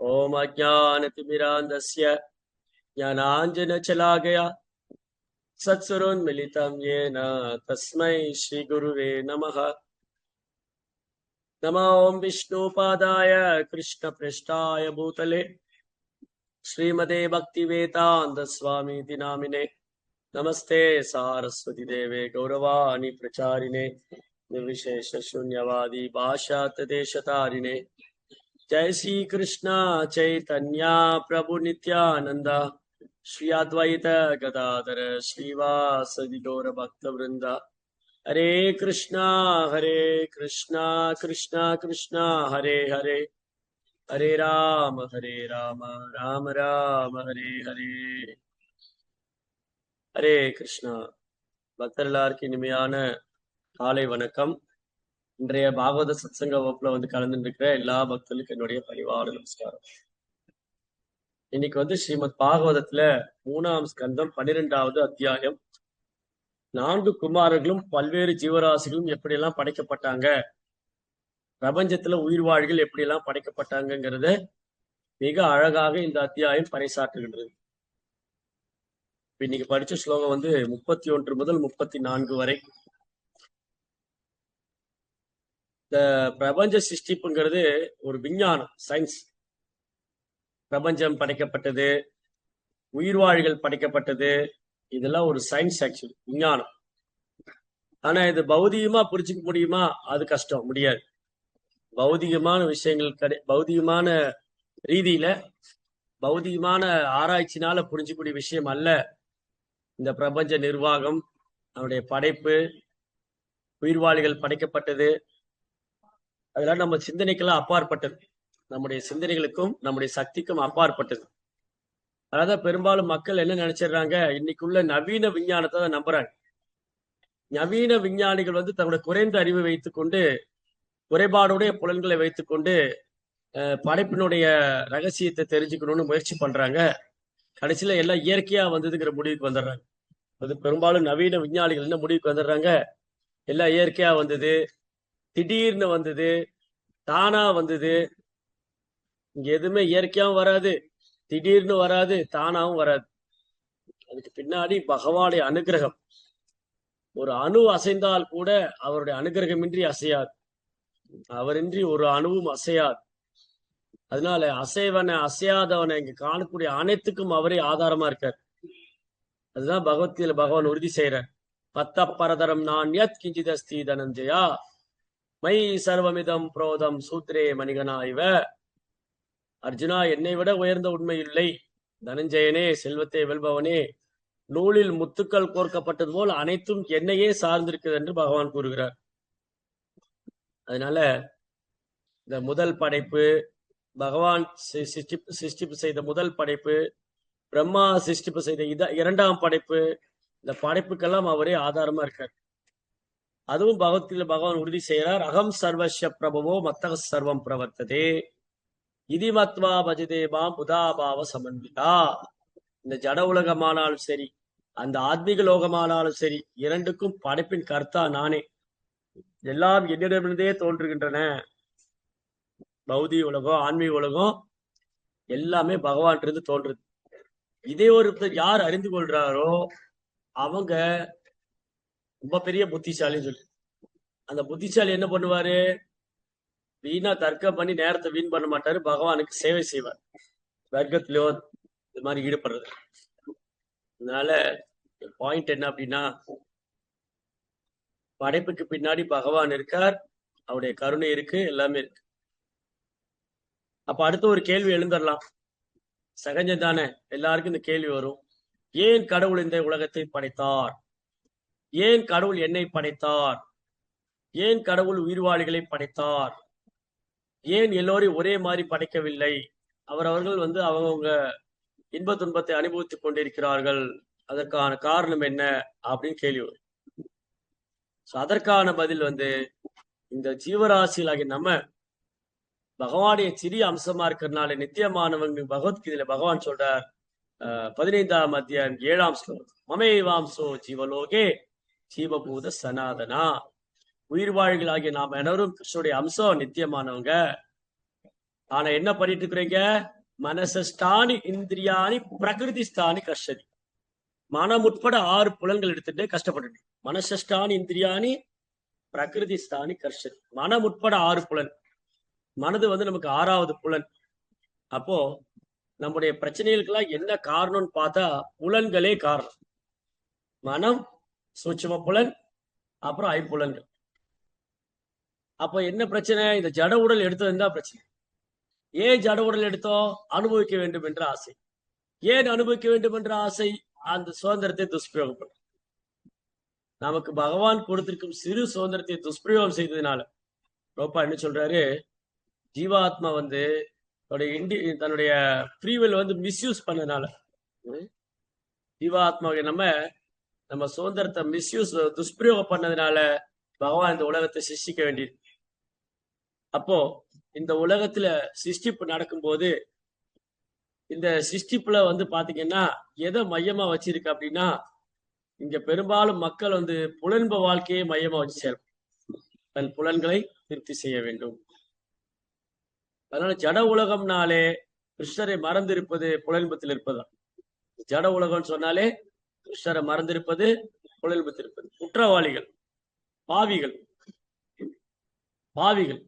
ओम अज्ञानतिमिरान्धस्य ज्ञानाञ्जनशलाकया सत्सुरोन्मिलितं येन तस्मै श्रीगुरुवे नमः। नमो ओं विष्णुपादाय कृष्णप्रेष्ठाय भूतले श्रीमते भक्तिवेदान्तस्वामीति नामिने नमस्ते सारस्वती देवे गौरवाणी प्रचारिणे निर्विशेष शून्यवादी भाषातदेशतारिणे जय श्री कृष्ण चैतन्य प्रभु नित्यानंद श्री अद्वैत गदाधर श्रीवासदि गौर भक्त वृंद हरे कृष्णा कृष्णा कृष्णा हरे हरे हरे राम राम राम हरे हरे हरे कृष्णा பக்தர்களுக்கு இனிமையான காலை வணக்கம். இன்றைய பாகவத சத்சங்க வகுப்புல கலந்து இருக்கிற எல்லா பக்தர்களுக்கும் என்னுடைய பரிவார நமஸ்காரம். இன்னைக்கு ஸ்ரீமத் பாகவதத்துல 3ஆம் ஸ்கந்தம் 12வது அத்தியாயம். 4 குமாரர்களும் பல்வேறு ஜீவராசிகளும் எப்படியெல்லாம் படைக்கப்பட்டாங்க, பிரபஞ்சத்துல உயிர் வாழ்கள் எப்படியெல்லாம் படைக்கப்பட்டாங்கிறத மிக அழகாக இந்த அத்தியாயம் பறைசாற்றுகின்றது. இன்னைக்கு படிச்ச ஸ்லோகம் 31 முதல் 34 வரை. இந்த பிரபஞ்ச சிருஷ்டிப்புங்கிறது ஒரு விஞ்ஞானம், சயின்ஸ். பிரபஞ்சம் படைக்கப்பட்டது, உயிர்வாழிகள் படைக்கப்பட்டது, இதெல்லாம் ஒரு சயின்ஸ், ஆக்சுவலி விஞ்ஞானம். ஆனா இது பௌதிகமா புரிஞ்சுக்க முடியுமா? அது கஷ்டம், முடியாது. பௌதிகமான விஷயங்கள் பௌதிகமான ரீதியில பௌதிகமான ஆராய்ச்சினால புரிஞ்சுக்கூடிய விஷயம் அல்ல இந்த பிரபஞ்ச நிர்வாகம், அவருடைய படைப்பு, உயிர்வாழிகள் படைக்கப்பட்டது. அதெல்லாம் நம்ம சிந்தனைக்கெல்லாம் அப்பாற்பட்டது, நம்முடைய சிந்தனைகளுக்கும் நம்முடைய சக்திக்கும் அப்பாற்பட்டது. அதான் பெரும்பாலும் மக்கள் என்ன நினைச்சிடுறாங்க, இன்னைக்குள்ள நவீன விஞ்ஞானத்தை தான் நம்புறாங்க. நவீன விஞ்ஞானிகள் தங்களுடைய குறைந்த அறிவை வைத்துக்கொண்டு, குறைபாடுடைய புலன்களை வைத்துக்கொண்டு படைப்பினுடைய ரகசியத்தை தெரிஞ்சுக்கணும்னு முயற்சி பண்றாங்க. கடைசியில எல்லாம் இயற்கையா வந்ததுங்கிற முடிவுக்கு வந்துடுறாங்க. அது பெரும்பாலும் நவீன விஞ்ஞானிகள் என்ன முடிவுக்கு வந்துடுறாங்க, எல்லாம் இயற்கையா வந்தது, திடீர்னு வந்தது, தானா வந்தது. இங்க எதுவுமே இயற்கையாவும் வராது, திடீர்னு வராது, தானாவும் வராது. அதுக்கு பின்னாடி பகவானுடைய அனுகிரகம். ஒரு அணு அசைந்தால் கூட அவருடைய அனுகிரகமின்றி அசையாது, அவரின்றி ஒரு அணுவும் அசையாது. அதனால அசைவன அசையாதவனை இங்க காணக்கூடிய அனைத்துக்கும் அவரே ஆதாரமா இருக்கார். அதுதான் பகவத்கீதையில பகவான் உறுதி செய்யறார். பத்த பரதரம் நான் யத் கிஞ்சிதஸ்தி தனஞ்சயா மை சர்வமிதம் புரோதம் சூத்ரே மணிகனா இவ. அர்ஜுனா, என்னை விட உயர்ந்த உண்மை இல்லை. தனஞ்சயனே, செல்வத்தை வெல்பவனே, நூலில் முத்துக்கள் கோர்க்கப்பட்டது போல் அனைத்தும் என்னையே சார்ந்திருக்குது என்று பகவான் கூறுகிறார். அதனால இந்த முதல் படைப்பு, பகவான் சிருஷ்டிப்பு செய்த முதல் படைப்பு, பிரம்மா சிருஷ்டிப்பு செய்த 2ஆம் படைப்பு, இந்த படைப்புக்கெல்லாம் அவரே ஆதாரமா இருக்கார். அதுவும் பகவத்கீதையில பகவான் உறுதி செய்யறார். அகம் சர்வஸ்ய பிரபவோ மத்தக சர்வம் பிரவர்த்ததே இதி மத்வா பஜதேபாம் புதாபாவ சமன்விதா. இந்த ஜட உலகமானாலும் சரி, அந்த ஆத்மீக லோகமானாலும் சரி, இரண்டுக்கும் படைப்பின் கர்த்தா நானே. எல்லாம் என்னிடமிருந்தே தோன்றுகின்றன. பௌதிக உலகம், ஆன்மீக உலகம் எல்லாமே பகவான் இருந்து தோன்றுது. இதே ஒருத்தர் யார் அறிந்து கொள்றாரோ அவங்க ரொம்ப பெரிய புத்திசாலின்னு சொல்லி, அந்த புத்திசாலி என்ன பண்ணுவாரு, வீணா தர்க்கம் பண்ணி நேரத்தை வீண் பண்ண மாட்டாரு, பகவானுக்கு சேவை செய்வார், வர்க்கத்திலோ இது மாதிரி ஈடுபடுறது. அதனால பாயிண்ட் என்ன அப்படின்னா, படைப்புக்கு பின்னாடி பகவான் இருக்கார், அவருடைய கருணை இருக்கு, எல்லாமே இருக்கு. அப்ப அடுத்த ஒரு கேள்வி எழுந்தரலாம், சகஜம் தானே, எல்லாருக்கும் இந்த கேள்வி வரும். ஏன் கடவுள் இந்த உலகத்தை படைத்தார்? ஏன் கடவுள் என்னை படைத்தார்? ஏன் கடவுள் உயிர்வாழிகளை படைத்தார்? ஏன் எல்லோரையும் ஒரே மாதிரி படைக்கவில்லை? அவர்கள் அவங்கவுங்க இன்ப துன்பத்தை அனுபவித்துக் கொண்டிருக்கிறார்கள், அதற்கான காரணம் என்ன அப்படின்னு கேள்வி வரும். அதற்கான பதில் இந்த ஜீவராசிகளாகிய நம்ம பகவானுடைய சிறிய அம்சமா இருக்கிறதுனால நித்தியமானவங்க பகவத்கீதையில பகவான் சொல்றார். 15ஆம் அத்தியாயம் 7ஆம் ஸ்லோகம், மமேவாம்சோ ஜீவலோகே ஜீவபூத சனாதனா. உயிர் வாழ்களாகிய நாம் அனைவரும் கிருஷ்ணனுடைய அம்சம், நித்தியமானவங்க. ஆனா என்ன பண்ணிட்டு இருக்கிறீங்க? மனசஸ்தானி இந்திரியாணி பிரகிருதிஸ்தானி கஷ்டதி. மனம் உட்பட 6 புலன்கள் எடுத்துட்டு கஷ்டப்பட்டு. மனசஸ்தானி இந்திரியாணி பிரகிருதிஸ்தானி கஷ்டதி. மனம் உட்பட 6 புலன். மனது வந்து நமக்கு 6வது புலன். அப்போ நம்முடைய பிரச்சனைகளுக்கெல்லாம் என்ன காரணம்னு பார்த்தா புலன்களே காரணம். மனம், சூட்சும புலன், அப்புறம் ஐப்புலன்கள். அப்ப என்ன பிரச்சனை? இந்த ஜட உடல் எடுத்ததுன்னு தான் பிரச்சனை. ஏன் ஜட உடல் எடுத்தோம்? அனுபவிக்க வேண்டும் என்ற ஆசை. ஏன் அனுபவிக்க வேண்டும் என்ற ஆசை? அந்த சுதந்திரத்தை துஷ்பிரயோகப்படும். நமக்கு பகவான் கொடுத்திருக்கும் சிறு சுதந்திரத்தை துஷ்பிரயோகம் செய்ததுனால ரோப்பா என்ன சொல்றாரு? ஜீவாத்மா வந்து தன்னுடைய ஃப்ரீவில் வந்து மிஸ்யூஸ் பண்ணதுனால, ஜீவாத்மாவை நம்ம சுதந்திரத்தை மிஸ்யூஸ் துஷ்பிரயோகம் பண்ணதுனால பகவான் இந்த உலகத்தை சிருஷ்டிக்க வேண்டியது. அப்போ இந்த உலகத்துல சிருஷ்டிப்பு நடக்கும்போது இந்த சிருஷ்டிப்புல வந்து பாத்தீங்கன்னா எதை மையமா வச்சிருக்கு அப்படின்னா, இங்க பெரும்பாலும் மக்கள் வந்து புலன்ப வாழ்க்கையை மையமா வச்சு சேரும். தன் புலன்களை திருப்தி செய்ய வேண்டும். அதனால ஜட உலகம்னாலே கிருஷ்ணரை மறந்திருப்பது புலன்பத்தில் இருப்பதுதான். ஜட உலகம் சொன்னாலே கிருஷ்ணரை மறந்திருப்பது, புலன்பத்தில் இருப்பது. குற்றவாளிகள், பாவிகள், பாவிகள்.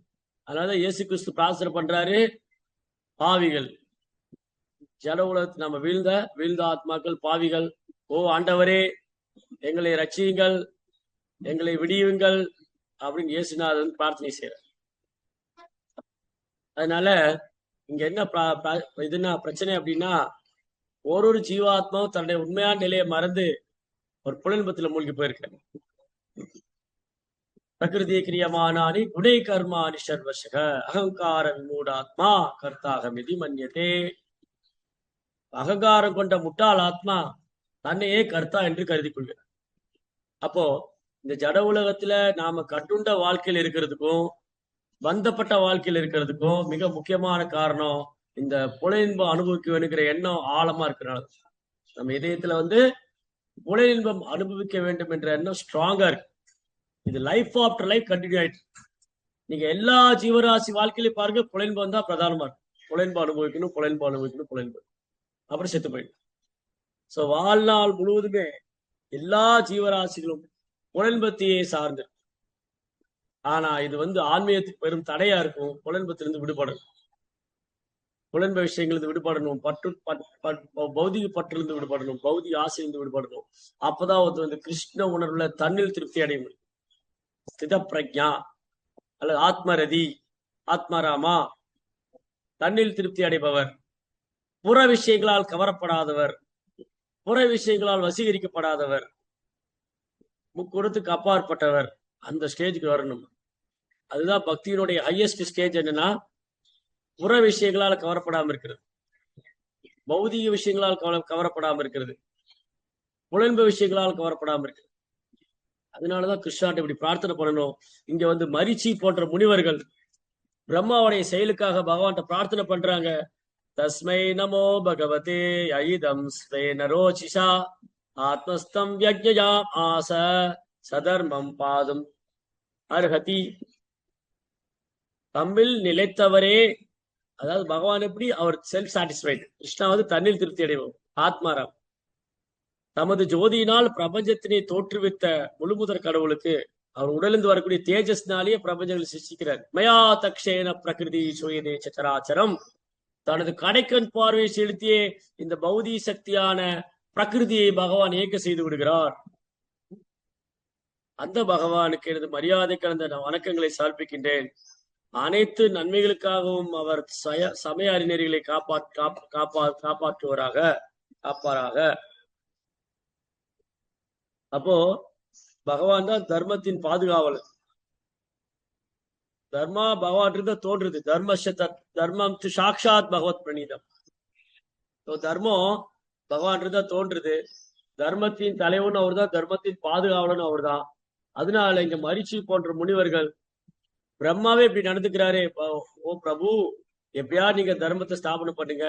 அதனால இயேசு கிறிஸ்து பிரார்த்தனை பண்றாரு, பாவிகள், ஜட உலகத்தை நம்ம வீழ்ந்த ஆத்மாக்கள், பாவிகள், ஓ ஆண்டவரே எங்களை ரட்சியுங்கள், எங்களை விடியுங்கள் அப்படின்னு இயேசுநாதன் பிரார்த்தனை செய்யறார். அதனால இங்க என்ன பிரச்சனை அப்படின்னா, ஒரு ஜீவாத்மாவும் தன்னுடைய உண்மையான நிலையை மறந்து ஒரு புலன்பத்துல மூழ்கி போயிருக்காங்க. பிரகிருதி கிரியமானானி குணை கர்மானி சர்வசக அகங்கார விமூடாத்மா கர்த்தாகமிதி மன்யதே. அகங்காரம் கொண்ட முட்டாள் ஆத்மா தன்னையே கர்த்தா என்று கருதி கொள்கிறார். அப்போ இந்த ஜட உலகத்துல நாம கட்டுண்ட வாழ்க்கையில் இருக்கிறதுக்கும் பந்தப்பட்ட வாழ்க்கையில் இருக்கிறதுக்கும் மிக முக்கியமான காரணம் இந்த புலனின்பம் அனுபவிக்க வேணுங்கிற எண்ணம் ஆழமா இருக்கிறனால. நம்ம இதயத்துல வந்து புலனின்பம் அனுபவிக்க வேண்டும் என்ற எண்ணம் ஸ்ட்ராங்கா இருக்கு. இது லைஃப் ஆஃப்டர் லைஃப் கண்டினியூ ஆயிட்டு. நீங்க எல்லா ஜீவராசி வாழ்க்கையிலையும் பாருங்க, புலன்பம் தான் பிரதானமா இருக்கு. புலன்பம் அனுபவிக்கணும், புலன்பம் அனுபவிக்கணும், புலன்பம், அப்புறம் செத்து போயிடும். சோ வாழ்நாள் முழுவதுமே எல்லா ஜீவராசிகளும் புலன்பத்தையே சார்ந்து. ஆனா இது வந்து ஆன்மீகத்துக்கு பெரும் தடையா இருக்கும். புலன்பத்திலிருந்து விடுபடணும், புலன்ப விஷயங்களிலிருந்து விடுபடணும், பௌதிக பற்றிலிருந்து விடுபடணும், பௌதிக ஆசையிலிருந்து விடுபடணும். அப்பதான் ஒருத்தர் வந்து கிருஷ்ண உணர்வுல தன்னில் திருப்தி அடைய முடியும். ஸ்தித பிரக்ஞா அல்லது ஆத்மரதி, ஆத்மராமா, தன்னில் திருப்தி அடைபவர், புற விஷயங்களால் கவரப்படாதவர், புற விஷயங்களால் வசீகரிக்கப்படாதவர், முக்குணத்துக்கு அப்பாற்பட்டவர், அந்த ஸ்டேஜுக்கு வரணும். அதுதான் பக்தியினுடைய ஹையஸ்ட் ஸ்டேஜ். என்னன்னா, புற விஷயங்களால் கவரப்படாம இருக்கிறது, பௌதிக விஷயங்களால் கவரப்படாம இருக்கிறது, புலன்ப விஷயங்களால் கவரப்படாம இருக்கிறது. அதனாலதான் கிருஷ்ணாட்ட இப்படி பிரார்த்தனை பண்ணணும். இங்க வந்து மரிச்சி போன்ற முனிவர்கள் பிரம்மாவுடைய செயலுக்காக பகவான்கிட்ட பிரார்த்தனை பண்றாங்க. தஸ்மை நமோ பகவதே ஐதம் ஸ்வேனரோசிஷா ஆத்மஸ்தம் யஜ்ஞயாம் ஆச சதர்மம் பாதம் அர்ஹதி. தம்மில் நிலைத்தவரே, அதாவது பகவான் எப்படி அவர் செல்ஃப் சாட்டிஸ்ஃபைடு, கிருஷ்ணா வந்து தன்னில் திருப்தி அடைவோம், ஆத்மாராம். தமது ஜோதியினால் பிரபஞ்சத்தினை தோற்றுவித்த முழுமுதற் கடவுளுக்கு அவர் உடலிருந்து வரக்கூடிய தேஜஸ்னாலேயே பிரபஞ்சங்களை சிருஷ்டிக்கிறார். மயா தக்ஷேன பிரகிருதி சுயதே சராச்சரம். தனது கடைக்கண் பார்வையை செலுத்தியே இந்த பௌதிக சக்தியான பிரகிருதியை பகவான் இயக்க செய்து விடுகிறார். அந்த பகவானுக்கு எனது மரியாதை கலந்த வணக்கங்களை சமர்ப்பிக்கின்றேன். அனைத்து நன்மைகளுக்காகவும் அவர் சமய அறிஞர்களை காப்பாற்றுவராக, காப்பாராக. அப்போ பகவான் தான் தர்மத்தின் பாதுகாவலர். தர்மா பகவான் இருந்தா தோன்றுது. தர்மம் சாட்சாத் பகவத் பிரணீதம். தர்மம் பகவான் இருந்தா தோன்றுது. தர்மத்தின் தலைவன் அவர் தான், தர்மத்தின் பாதுகாவலன் அவர் தான். அதனால இங்க மரிச்சி போன்ற முனிவர்கள் பிரம்மாவே இப்படி நடந்துக்கிறாரே, ஓ பிரபு எப்படியா நீங்க தர்மத்தை ஸ்தாபனம் பண்ணுங்க.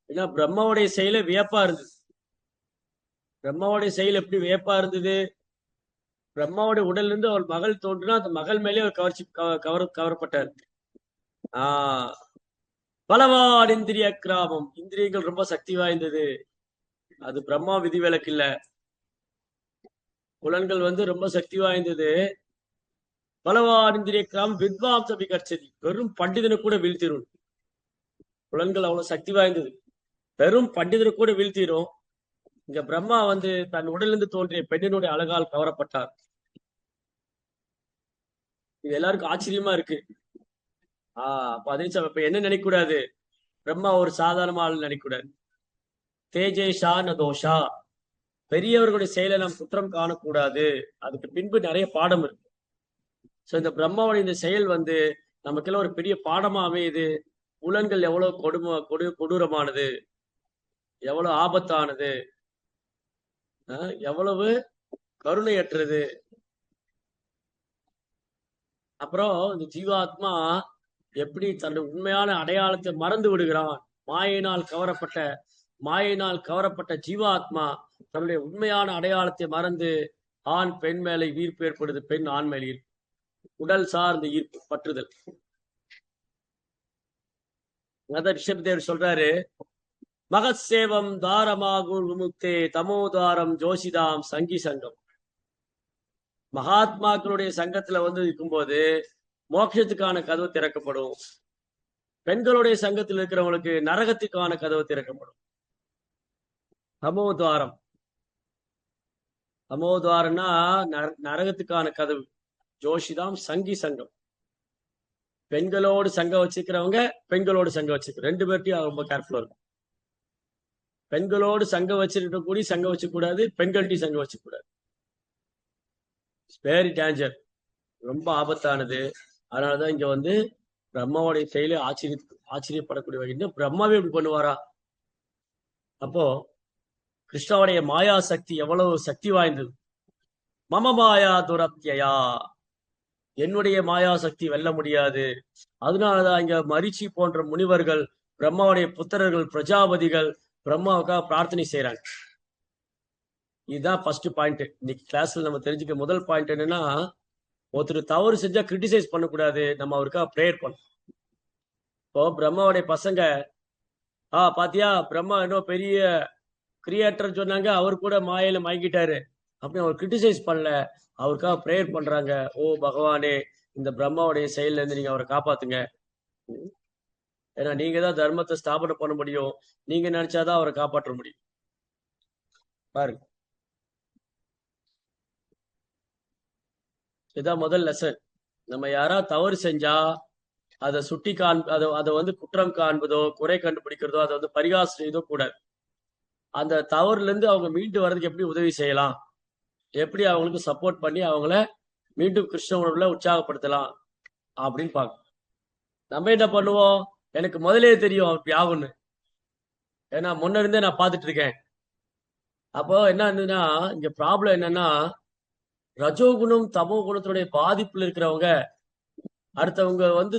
ஏன்னா பிரம்மாவுடைய செயல வியப்பா இருந்தது. பிரம்மாவுடைய செயல் எப்படி வியப்பா இருந்தது? பிரம்மாவுடைய உடல்ல இருந்து அவர் மகள் தோன்றுனா அந்த மகள் மேலே அவர் கவரப்பட்டார். ஆஹ் பலவான் இந்திரிய கிராமம், இந்திரியங்கள் ரொம்ப சக்தி வாய்ந்தது. அது பிரம்மா விதிவிலக்கு இல்ல. புலன்கள் வந்து ரொம்ப சக்தி வாய்ந்தது. பலவான் இந்திரிய கிராமம் வித்வாம்ச விகர்ச்சதி, வெறும் பண்டிதனை கூட வீழ்த்திரும். புலன்கள் அவ்வளவு சக்தி வாய்ந்தது, வெறும் பண்டிதனை கூட வீழ்த்திரும். இங்க பிரம்மா வந்து தன் உடலிருந்து தோன்றிய பெண்ணினுடைய அழகால் கவரப்பட்டார். இது எல்லாருக்கும் ஆச்சரியமா இருக்கு. அப்ப அதே இப்ப என்ன நினைக்க கூடாது, பிரம்மா ஒரு சாதாரண ஆள் நினைக்க கூடாது. தேஜேஷா நதோஷா, பெரியவர்களுடைய செயலை நாம் குற்றம் காணக்கூடாது. அதுக்கு பின்பு நிறைய பாடம் இருக்கு. சோ இந்த பிரம்மாவுடைய இந்த செயல் வந்து நமக்கெல்லாம் ஒரு பெரிய பாடமா அமையுது. புலன்கள் எவ்வளவு கொடூரமானது, எவ்வளவு ஆபத்தானது, எவ்வளவு கருணையற்றது. அப்புறம் இந்த ஜீவாத்மா எப்படி தன்னுடைய உண்மையான அடையாளத்தை மறந்து விடுகிறான். மாயினால் கவரப்பட்ட ஜீவாத்மா தன்னுடைய உண்மையான அடையாளத்தை மறந்து ஆண் பெண் மேலே ஈர்ப்பு ஏற்படுது, பெண் ஆண் மேலே ஈர்ப்பு, உடல் சார்ந்த ஈர்ப்பு, பற்றுதல். ரிஷபதேவர் சொல்றாரு, மகத் சேவம் தாரமாகுர் விமுக்தே தமோதாரம் ஜோசிதாம் சங்கி சங்கம். மகாத்மாக்களுடைய சங்கத்துல வந்து இருக்கும்போது மோட்சத்துக்கான கதவு திறக்கப்படும். பெண்களுடைய சங்கத்தில் இருக்கிறவங்களுக்கு நரகத்துக்கான கதவு திறக்கப்படும். தமோதாரம்னா நரகத்துக்கான கதவு. ஜோஷிதாம் சங்கி சங்கம், பெண்களோடு சங்கம் வச்சுக்கிறவங்க பெண்களோடு சங்கம் வச்சுக்க, ரெண்டு பேர்ட்டையும் ரொம்ப கேர்ஃபுல்லா இருக்கும். பெண்களோடு சங்கம் வச்சிருக்க கூடி சங்கம் வச்சு கூடாது, பெண்கள்ட்டையும் சங்கம் வச்சு கூடாது. வெரி டேஞ்சர், ரொம்ப ஆபத்தானது. அதனாலதான் இங்க வந்து பிரம்மாவுடைய செயலை ஆச்சரியப்படக்கூடிய வகையில் பிரம்மாவே இப்படி பண்ணுவாரா? அப்போ கிருஷ்ணாவுடைய மாயா சக்தி எவ்வளவு சக்தி வாய்ந்தது. மம மாயா துரத்தியா, என்னுடைய மாயா சக்தி வெல்ல முடியாது. அதனாலதான் இங்க மரிச்சி போன்ற முனிவர்கள், பிரம்மாவுடைய புத்திரர்கள், பிரஜாபதிகள் பிரம்மாவுக்காக பிரார்த்தனை செய்யறாங்க. இதுதான் ஃபர்ஸ்ட் பாயிண்ட். இன்னைக்கு கிளாஸ்ல நம்ம தெரிஞ்சுக்க முதல் பாயிண்ட் என்னன்னா, ஒருத்தர் தவறு செஞ்சா கிரிட்டிசைஸ் பண்ணக்கூடாது, நம்ம அவருக்காக ப்ரேயர் பண்ணணும். இப்போ பிரம்மாவுடைய பசங்க பாத்தியா பிரம்மா இன்னும் பெரிய கிரியேட்டர் சொன்னாங்க, அவர் கூட மாயில மயங்கிட்டாரு அப்படின்னு அவர் கிரிட்டிசைஸ் பண்ணல, அவருக்காக ப்ரேயர் பண்றாங்க. ஓ பகவானே, இந்த பிரம்மாவுடைய செயல்ல இருந்து நீங்க அவரை காப்பாத்துங்க. ஏன்னா நீங்க தான் தர்மத்தை ஸ்தாபனம் பண்ண முடியும், நீங்க நினைச்சாதான் அவரை காப்பாற்ற முடியும். பாருங்க, இதான் முதல் லெசன். நம்ம யாரா தவறு செஞ்சா அதை சுட்டி அதை வந்து குற்றம் காண்பதோ குறை கண்டுபிடிக்கிறதோ அதை வந்து பரிகாசம் செய்தோ கூடாது. அந்த தவறுல இருந்து அவங்க மீண்டு வர்றதுக்கு எப்படி உதவி செய்யலாம், எப்படி அவங்களுக்கு சப்போர்ட் பண்ணி அவங்கள மீண்டும் கிருஷ்ண உணர்வுல உற்சாகப்படுத்தலாம் அப்படின்னு பார்க்கணும். நம்ம என்ன பண்ணுவோம், எனக்கு முதலே தெரியும் அப்படி ஆகும்னு, ஏன்னா முன்ன இருந்தே நான் பார்த்துட்டு இருக்கேன். அப்போ என்ன இருந்ததுன்னா, இங்க ப்ராப்ளம் என்னன்னா, ரஜோகுணம் தமோ குணத்தினுடைய பாதிப்புல இருக்கிறவங்க அடுத்தவங்க வந்து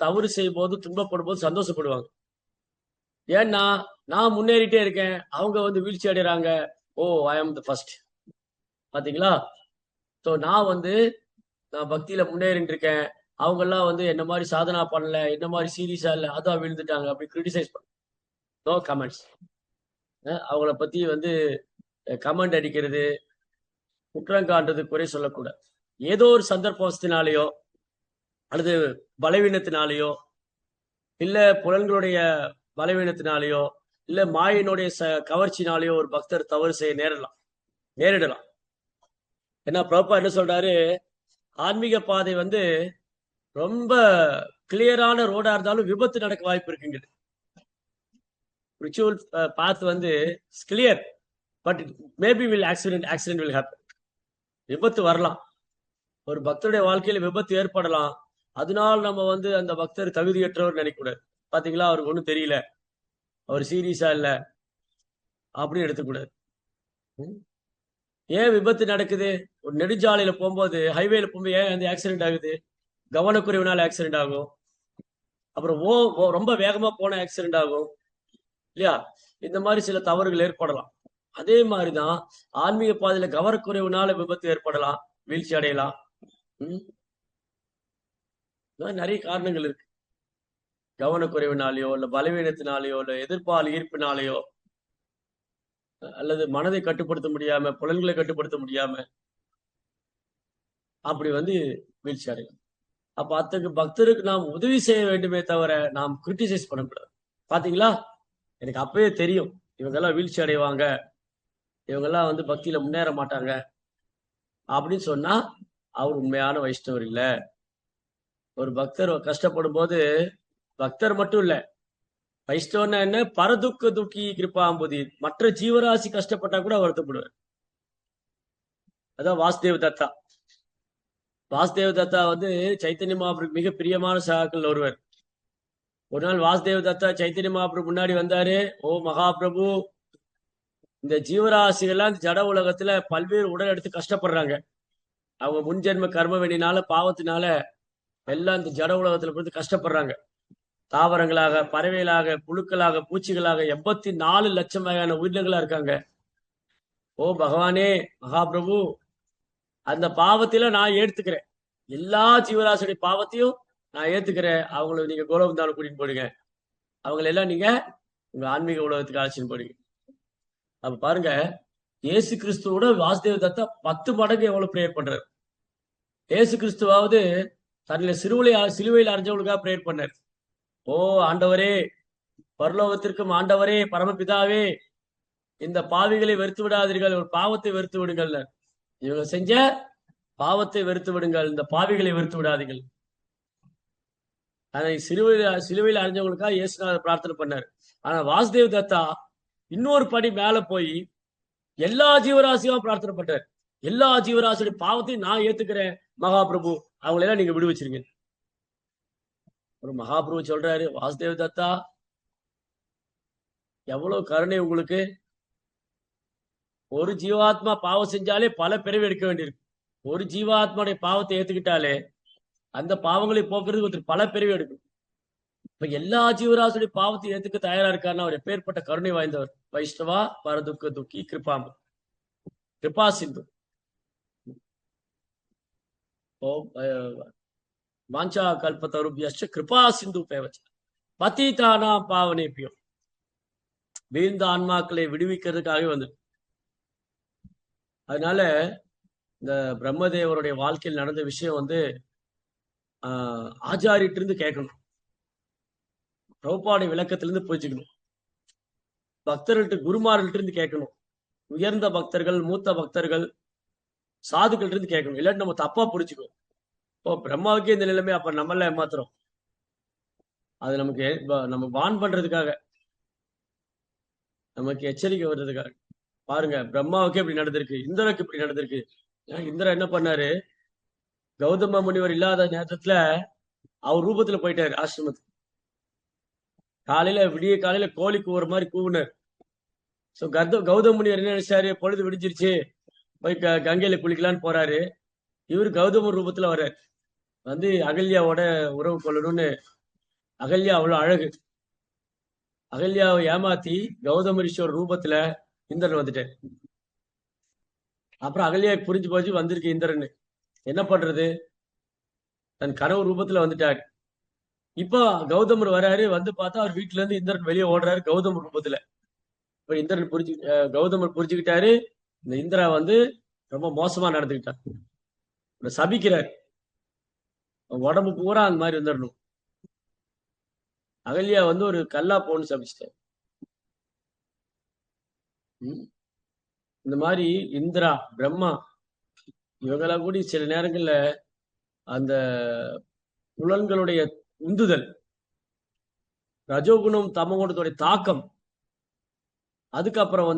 தவறு செய்யும் போது துன்பப்படும் போது சந்தோஷப்படுவாங்க. ஏன்னா நான் முன்னேறிட்டே இருக்கேன், அவங்க வந்து வீழ்ச்சி அடைறாங்க. ஓ ஐ ஆம் தி ஃபர்ஸ்ட், பாத்தீங்களா? ஸோ நான் பக்தியில முன்னேறிட்டு இருக்கேன், அவங்க எல்லாம் வந்து என்ன மாதிரி சாதனா பண்ணல, என்ன மாதிரி சீரியஸா இல்ல, அதான் விழுந்துட்டாங்க அப்படி கிரிட்டிசைஸ் பண்ண. No comments. அவங்கள பத்தி வந்து கமெண்ட் அடிக்கிறது, குற்றம் காண்றது, குறை சொல்லக்கூடாது. ஏதோ ஒரு சந்தர்ப்பத்தினாலேயோ அல்லது பலவீனத்தினாலேயோ இல்ல புலன்களுடைய பலவீனத்தினாலேயோ இல்ல மாயினுடைய கவர்ச்சினாலேயோ ஒரு பக்தர் தவறு செய்ய நேரிடலாம். ஏன்னா பிரபா என்ன சொல்றாரு, ஆன்மீக பாதை வந்து ரொம்ப கிளியரான ரோடா இருந்தாலும் விபத்து நடக்க வாய்ப்பு இருக்குங்க. ரிச்சுவல் பாத் வந்து clear, but maybe accident will happen. விபத்து வரலாம், ஒரு பக்தருடைய வாழ்க்கையில விபத்து ஏற்படலாம். அதனால நம்ம வந்து அந்த பக்தர் தகுதியற்றவர் நினைக்கக்கூடாது. பாத்தீங்களா, அவருக்கு ஒன்றும் தெரியல, அவர் சீரியஸா இல்ல அப்படின்னு எடுத்துக்கூடாது. ஏன் விபத்து நடக்குது? ஒரு நெடுஞ்சாலையில போகும்போது, ஹைவேல போகும்போது ஏன் வந்து ஆக்சிடென்ட் ஆகுது? கவனக்குறைவுனால ஆக்சிடென்ட் ஆகும். அப்புறம் ரொம்ப வேகமா போன ஆக்சிடென்ட் ஆகும் இல்லையா? இந்த மாதிரி சில தவறுகள் ஏற்படலாம். அதே மாதிரிதான் ஆன்மீக பாதையில கவனக்குறைவுனால விபத்து ஏற்படலாம், வீழ்ச்சி அடையலாம். நிறைய காரணங்கள் இருக்கு. கவனக்குறைவினாலேயோ இல்ல பலவீனத்தினாலேயோ இல்ல எதிர்ப்பால் ஈர்ப்பினாலேயோ அல்லது மனதை கட்டுப்படுத்த முடியாம புலன்களை கட்டுப்படுத்த முடியாம அப்படி வீழ்ச்சி அடையும். அப்ப அத்தகைய பக்தருக்கு நாம் உதவி செய்ய வேண்டுமே தவிர நாம் கிரிட்டிசைஸ் பண்ணக்கூடாது. பாத்தீங்களா, எனக்கு அப்பவே தெரியும் இவங்கெல்லாம் வீழ்ச்சி அடைவாங்க, இவங்கெல்லாம் பக்தியில முன்னேற மாட்டாங்க அப்படின்னு சொன்னா அவர் உண்மையான வைஷ்ணவர் இல்ல. ஒரு பக்தர் கஷ்டப்படும் போது பக்தர் மட்டும் இல்ல, வைஷ்ணவன்னா என்ன, பரதுக்க துக்கி கிருப்பாம்புதி, மற்ற ஜீவராசி கஷ்டப்பட்டா கூட வருத்தப்படுவார். அதான் வாசுதேவ் தத்தா. வாசுதேவ் தத்தா சைத்தன்ய மகாபிரபு மிக பிரியமான சகாக்கள் ஒருவர். ஒரு நாள் வாசுதேவ் தத்தா சைத்தன்ய மகாபிரபு முன்னாடி வந்தாரு. ஓ மகாபிரபு, இந்த ஜீவராசிகள்லாம் ஜட உலகத்துல பல்வேறு உடல் எடுத்து கஷ்டப்படுறாங்க. அவங்க முன்ஜென்ம கர்ம வேணினால பாவத்தினால எல்லாம் இந்த ஜட உலகத்துல போய் கஷ்டப்படுறாங்க. தாவரங்களாக, பறவைகளாக, புழுக்களாக, பூச்சிகளாக 84 லட்சம் வகையான உயிரினங்களா இருக்காங்க. ஓ பகவானே மகாபிரபு, அந்த பாவத்தில நான் ஏத்துக்கிறேன், எல்லா ஜீவராசியுடைய பாவத்தையும் நான் ஏத்துக்கிறேன். அவங்களை நீங்க கோலோகந்தான கூட்டின்னு போடுங்க, அவங்களை எல்லாம் நீங்க உங்க ஆன்மீக உலகத்துக்கு அழைச்சின்னு போடுங்க. அப்ப பாருங்க, இயேசு கிறிஸ்துவோட வாசுதேவ தத்தா 10 மடங்கு எவ்வளவு பிரேயர் பண்றாரு. இயேசு கிறிஸ்துவாவது தன்னை சிலுவையில் அரைஞ்சவங்களுக்காக பிரேயர் பண்ணார். ஓ ஆண்டவரே, பரலோகத்திற்கும் ஆண்டவரே, பரமபிதாவே, இந்த பாவிகளை வெறுத்து விடாதீர்கள், ஒரு பாவத்தை வெறுத்து விடுங்கள், இவங்க செஞ்ச பாவத்தை வெறுத்து விடுங்கள், இந்த பாவிகளை வெறுத்து விடாதீர்கள். அதை சிலுவையில் அடைஞ்சவங்களுக்காக இயேசுநாதர் பிரார்த்தனை பண்ணார். ஆனா வாசுதேவ் தத்தா இன்னொரு படி மேல போய் எல்லா ஜீவராசியும் பிரார்த்தனை பண்ணார். எல்லா ஜீவராசியுடைய பாவத்தையும் நான் ஏத்துக்கிறேன் மகாபிரபு, அவங்களெல்லாம் நீங்க விடுவிச்சிருங்க. ஒரு மகாபிரபு சொல்றாரு, வாசுதேவ் தத்தா எவ்வளவு கருணை உங்களுக்கு. ஒரு ஜீவாத்மா பாவம் செஞ்சாலே பல பிறவி எடுக்க வேண்டியிருக்கு. ஒரு ஜீவாத்மாவுடைய பாவத்தை ஏத்துக்கிட்டாலே அந்த பாவங்களை போக்குறதுக்கு ஒருத்தர் பல பிறவி எடுக்கும். இப்ப எல்லா ஜீவராசியுடைய பாவத்தை ஏத்துக்க தயாரா இருக்காருன்னா அவர் எப்பேற்பட்ட கருணை வாய்ந்தவர். வைஷ்ணவா பரதுக்க துக்கி கிருபாம்பு, கிருபா சிந்து. வாஞ்சா கல்பத்தருபியஸ்ச கிருபா சிந்து பேவச்ச பதீதானா பாவனேபியம். வீழ்ந்த ஆன்மாக்களை விடுவிக்கிறதுக்காகவே வந்தது. அதனால இந்த பிரம்மதேவருடைய வாழ்க்கையில் நடந்த விஷயம் ஆச்சாரிட்டு இருந்து கேட்கணும், பிரபுபாடைய விளக்கத்திலிருந்து புரிஞ்சுக்கணும், பக்தர்கள்ட்ட குருமார்கள்ட்ட இருந்து கேட்கணும், உயர்ந்த பக்தர்கள், மூத்த பக்தர்கள், சாதுக்கள்ட்ட இருந்து கேட்கணும். இல்லாட்டி நம்ம தப்பா புரிஞ்சுக்கணும். இப்போ பிரம்மாவுக்கே இந்த நிலைமை, அப்ப நம்மள ஏமாத்துறோம். அது நம்ம வான் பண்றதுக்காக, நமக்கு எச்சரிக்கை வர்றதுக்காக. பாருங்க, பிரம்மாவுக்கு இப்படி நடந்திருக்கு, இந்திரனுக்கு இப்படி நடந்திருக்கு. இந்திரன் என்ன பண்ணாரு, கௌதம முனிவர் இல்லாத நேரத்துல அவர் ரூபத்துல போயிட்டாரு ஆசிரமத்துக்கு. விடிய காலையில கோழி கூவுற மாதிரி கூவுனார். சோ கௌதம முனிவர் என்ன நினைச்சாரு, பொழுது விடிஞ்சிருச்சு, போய் கங்கையில குளிக்கலான்னு போறாரு. இவரு கௌதம ரூபத்துல வர்றாரு. அகல்யாவோட உறவு கொள்ளணும்னு. அகல்யா அவ்வளவு அழகு. அகல்யாவை ஏமாத்தி கௌதம ரிஷியோட ரூபத்துல இந்திரன் வந்துட்டார். அப்புறம் அகல்யா புரிஞ்சு போச்சு வந்திருக்கு இந்திரன், என்ன பண்றது, தன் கனவு ரூபத்துல வந்துட்டாரு. இப்போ கௌதமர் வராரு, பார்த்தா அவர் வீட்டுல இருந்து இந்திரன் வெளியே ஓடுறாரு கௌதமர் ரூபத்துல. இப்ப இந்திரன் கௌதமர் புரிஞ்சுக்கிட்டாரு, இந்த இந்திரா ரொம்ப மோசமா நடந்துக்கிட்டார், சபிக்கிறார், உடம்பு பூரா அந்த மாதிரி வந்துடணும். அகல்யா ஒரு கல்லா போன்னு சபிச்சிட்டார். இந்த மாதிரி இந்திரா, பிரம்மா, இவங்கெல்லாம் கூடி சில நேரங்கள்ல அந்த புலன்களுடைய உந்துதல், ரஜோகுணம் தமகுணத்துடைய தாக்கம், அதுக்கப்புறம்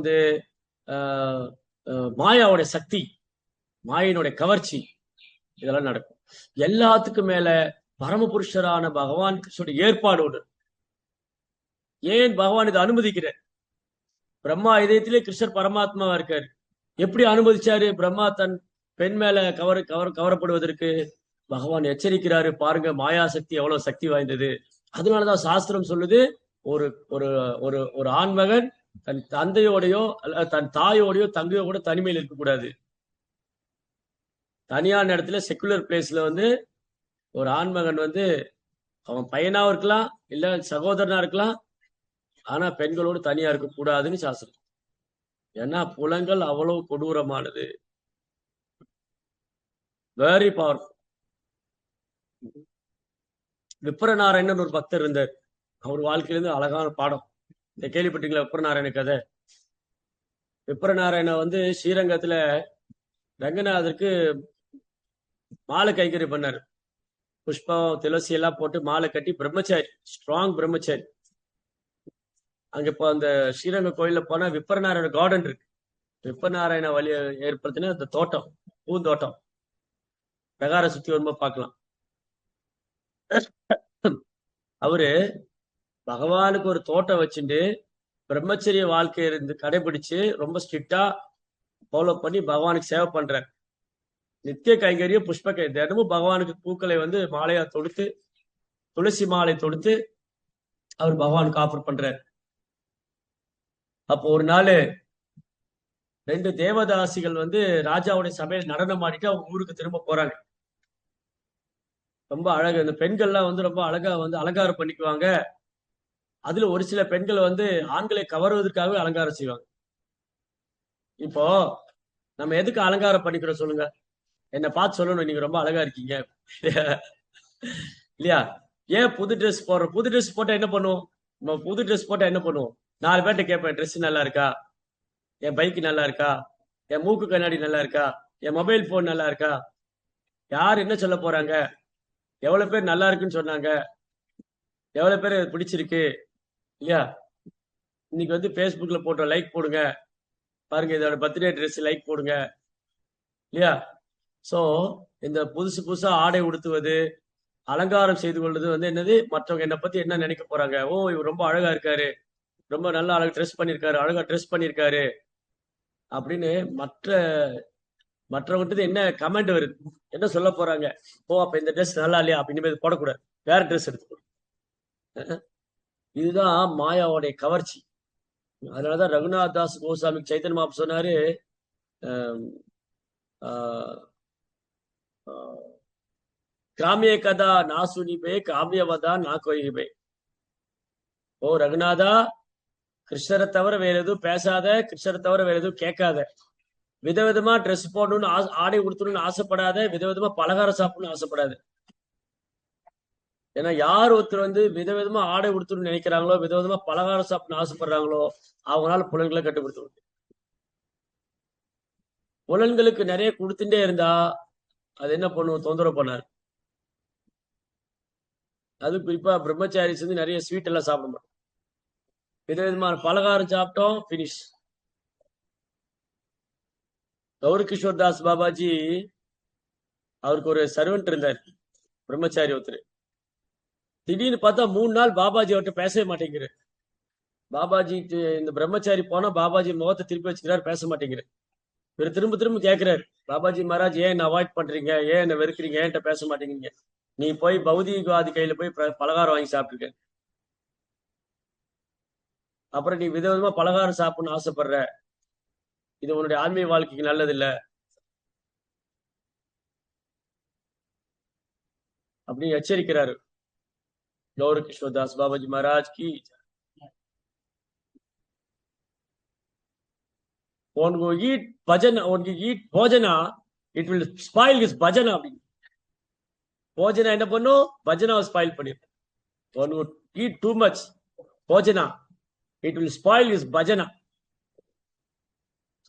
மாயாவுடைய சக்தி, மாயினுடைய கவர்ச்சி, இதெல்லாம் நடக்கும். எல்லாத்துக்கும் மேல பரமபுருஷரான பகவான் கிருஷ்ணனுடைய ஏற்பாடோடு. ஏன் பகவான் இதை அனுமதிக்கிறார்? பிரம்மா இதயத்திலே கிருஷ்ணர் பரமாத்மாவா இருக்காரு. எப்படி அனுமதிச்சாரு? பிரம்மா தன் பெண் மேல கவரப்படுவதற்கு பகவான் எச்சரிக்கிறாரு. பாருங்க, மாயா சக்தி எவ்வளவு சக்தி வாய்ந்தது. அதனாலதான் சாஸ்திரம் சொல்லுது, ஒரு ஒரு ஒரு ஒரு ஆண்மகன் தன் தந்தையோடையோ அல்ல தன் தாயோடையோ தங்கையோ கூட தனிமையில் இருக்கக்கூடாது. தனியான இடத்துல செக்குலர் பிளேஸ்ல ஒரு ஆண்மகன் அவன் பையனாவும் இருக்கலாம், இல்ல சகோதரனா இருக்கலாம். ஆனா பெண்களோடு தனியா இருக்க கூடாதுன்னு சாஸ்திரம். ஏன்னா புலங்கள் அவ்வளவு கொடூரமானது. Very powerful. விப்ரநாராயணன் ஒரு பக்தர் இருந்தார். அவர் வாழ்க்கையிலிருந்து அழகான பாடம். இந்த கேள்விப்பட்டீங்களா விப்ரநாராயண கதை? விப்ரநாராயண ஸ்ரீரங்கத்துல ரங்கநாதருக்கு மாலை கைங்கறி பண்ணாரு. புஷ்பம் துளசி எல்லாம் போட்டு மாலை கட்டி பிரம்மச்சாரி, ஸ்ட்ராங் பிரம்மச்சாரி. அங்க இப்போ அந்த ஸ்ரீரங்க கோயில்ல போனா விப்ரநாராயண கார்டன் இருக்கு. விப்ரநாராயண வழி ஏற்படுத்தின அந்த தோட்டம், பூந்தோட்டம், பிரகார சுத்தி வரும்போது பார்க்கலாம். அவரு பகவானுக்கு ஒரு தோட்டம் வச்சுட்டு பிரம்மச்சரிய வாழ்க்கையை இருந்து கடைபிடிச்சு ரொம்ப ஸ்ட்ரிக்டா ஃபாலோ பண்ணி பகவானுக்கு சேவை பண்றார். நித்திய கைங்கரிய புஷ்ப கை தினமும் பகவானுக்கு பூக்களை மாலையா தொடுத்து, துளசி மாலை தொடுத்து அவர் பகவானுக்கு ஆஃபர் பண்றார். அப்போ ஒரு நாள் 2 தேவதாசிகள் ராஜாவுடைய சபையில் நடனம் ஆடிட்டு அவங்க ஊருக்கு திரும்ப போறாங்க. ரொம்ப அழகு. இந்த பெண்கள்லாம் ரொம்ப அழகா அலங்காரம் பண்ணிக்குவாங்க. அதுல ஒரு சில பெண்கள் ஆண்களை கவருவதற்காகவே அலங்காரம் செய்வாங்க. இப்போ நம்ம எதுக்கு அலங்காரம் பண்ணிக்கிறோம் சொல்லுங்க? என்னை பார்த்து சொல்லணும், நீங்க ரொம்ப அழகா இருக்கீங்க இல்லையா? ஏன் புது ட்ரெஸ் போடுறோம்? புது ட்ரெஸ் போட்டா என்ன பண்ணுவோம்? நம்ம புது ட்ரெஸ் போட்டா என்ன பண்ணுவோம்? 4 பேர்ட்ட கேட்பேன், ட்ரெஸ் நல்லா இருக்கா, என் பைக் நல்லா இருக்கா, என் மூக்கு கண்ணாடி நல்லா இருக்கா, என் மொபைல் போன் நல்லா இருக்கா? யார் என்ன சொல்ல போறாங்க? எவ்வளவு பேர் நல்லா இருக்குன்னு சொன்னாங்க, எவ்வளவு பேர் பிடிச்சிருக்கு இல்லையா? இன்னைக்கு பேஸ்புக்ல போட்டோ லைக் போடுங்க, பாருங்க இதோட பர்த்டே ட்ரெஸ் லைக் போடுங்க இல்லையா? சோ இந்த புதுசு புதுசா ஆடை உடுத்துவது, அலங்காரம் செய்து கொள்வது என்னது, மற்றவங்க என்னை பத்தி என்ன நினைக்க போறாங்க? ஓ இவர் ரொம்ப அழகா இருக்காரு, ரொம்ப நல்லா அழகா ட்ரெஸ் பண்ணிருக்காரு, அழகா ட்ரெஸ் பண்ணிருக்காரு அப்படின்னு மற்றவங்கிட்ட என்ன கமெண்ட் வருது, என்ன சொல்ல போறாங்க? ஓ அப்ப இந்த ட்ரெஸ் நல்லா இல்லையா, அப்படின்னு போடக்கூடாது, வேற ட்ரெஸ் எடுத்துக்கணும். இதுதான் மாயாவுடைய கவர்ச்சி. அதனாலதான் ரகுநாத் தாஸ் கோசாமி சைத்தன்ய மாப் சொன்னாரு, கிராமிய கதா நாசுனிபே காமியவதா நாக்கொய்பே. ஓ ரகுநாதா, கிருஷ்ணரை தவிர வேற எதுவும் பேசாத, கிருஷ்ணரை தவிர வேற எதுவும் கேட்காத, விதவிதமா ட்ரெஸ் போடணும்னு ஆடை உடுத்தணும்னு ஆசைப்படாத, விதவிதமா பலகாரம் சாப்பிடணும்னு ஆசைப்படாத. ஏன்னா யார் ஒருத்தர் விதவிதமா ஆடை உடுத்தணும்னு நினைக்கிறாங்களோ, விதவிதமா பலகாரம் சாப்பிடணும்னு ஆசைப்படுறாங்களோ, அவங்களால புலன்களை கட்டுப்படுத்த முடியும். புலன்களுக்கு நிறைய கொடுத்துட்டே இருந்தா அது என்ன பண்ணும்? தொந்தரவு பண்ணாரு. அது குறிப்பா பிரம்மச்சாரிஸ் நிறைய ஸ்வீட் எல்லாம் சாப்பிட மாட்டோம். விதவிதமான பலகாரம் சாப்பிட்டோம், பினிஷ். கௌரகிஷோர் தாஸ் பாபாஜி, அவருக்கு ஒரு சர்வெண்ட் இருந்தார், பிரம்மச்சாரி ஒருத்தர். திடீர்னு பார்த்தா 3 நாள் பாபாஜி அவர்கிட்ட பேசவே மாட்டேங்கிறார். பாபாஜி இந்த பிரம்மச்சாரி போனா பாபாஜி முகத்தை திருப்பி வச்சுக்கிறாரு, பேச மாட்டேங்கிறார். இவர் திரும்ப திரும்ப கேட்கிறாரு, பாபாஜி மகாராஜ் ஏன் என்ன அவாய்ட் பண்றீங்க, ஏன் என்ன வெறுக்கிறீங்க, ஏன்ட்ட பேச மாட்டேங்கிறீங்க, நீ போய் பௌதிகவாதி கையில போய் பலகாரம் வாங்கி சாப்பிட்டுருக்க, அப்புறம் நீ விதவிதமா பலகாரம் சாப்பிடணும்னு ஆசைப்படுற, இது உன்னுடைய ஆன்மீக வாழ்க்கைக்கு நல்லது இல்ல அப்படின்னு எச்சரிக்கிறாரு கௌரகிஷோர் தாஸ் பாபாஜி மகாராஜ் की. உனக்கு ஈட் பஜன், உனக்கு ஈட் போஜனா, இட் வில் ஸ்பாயில் ஹிஸ் பஜனா அப்படின்னு. போஜனா என்ன பண்ணும்? பஜனாவை ஸ்பாயில் பண்ணிடும். உனக்கு ஈட் டூ மச் போஜனா, இட் வில் ஸ்பாயில் ஹிஸ் பஜனா.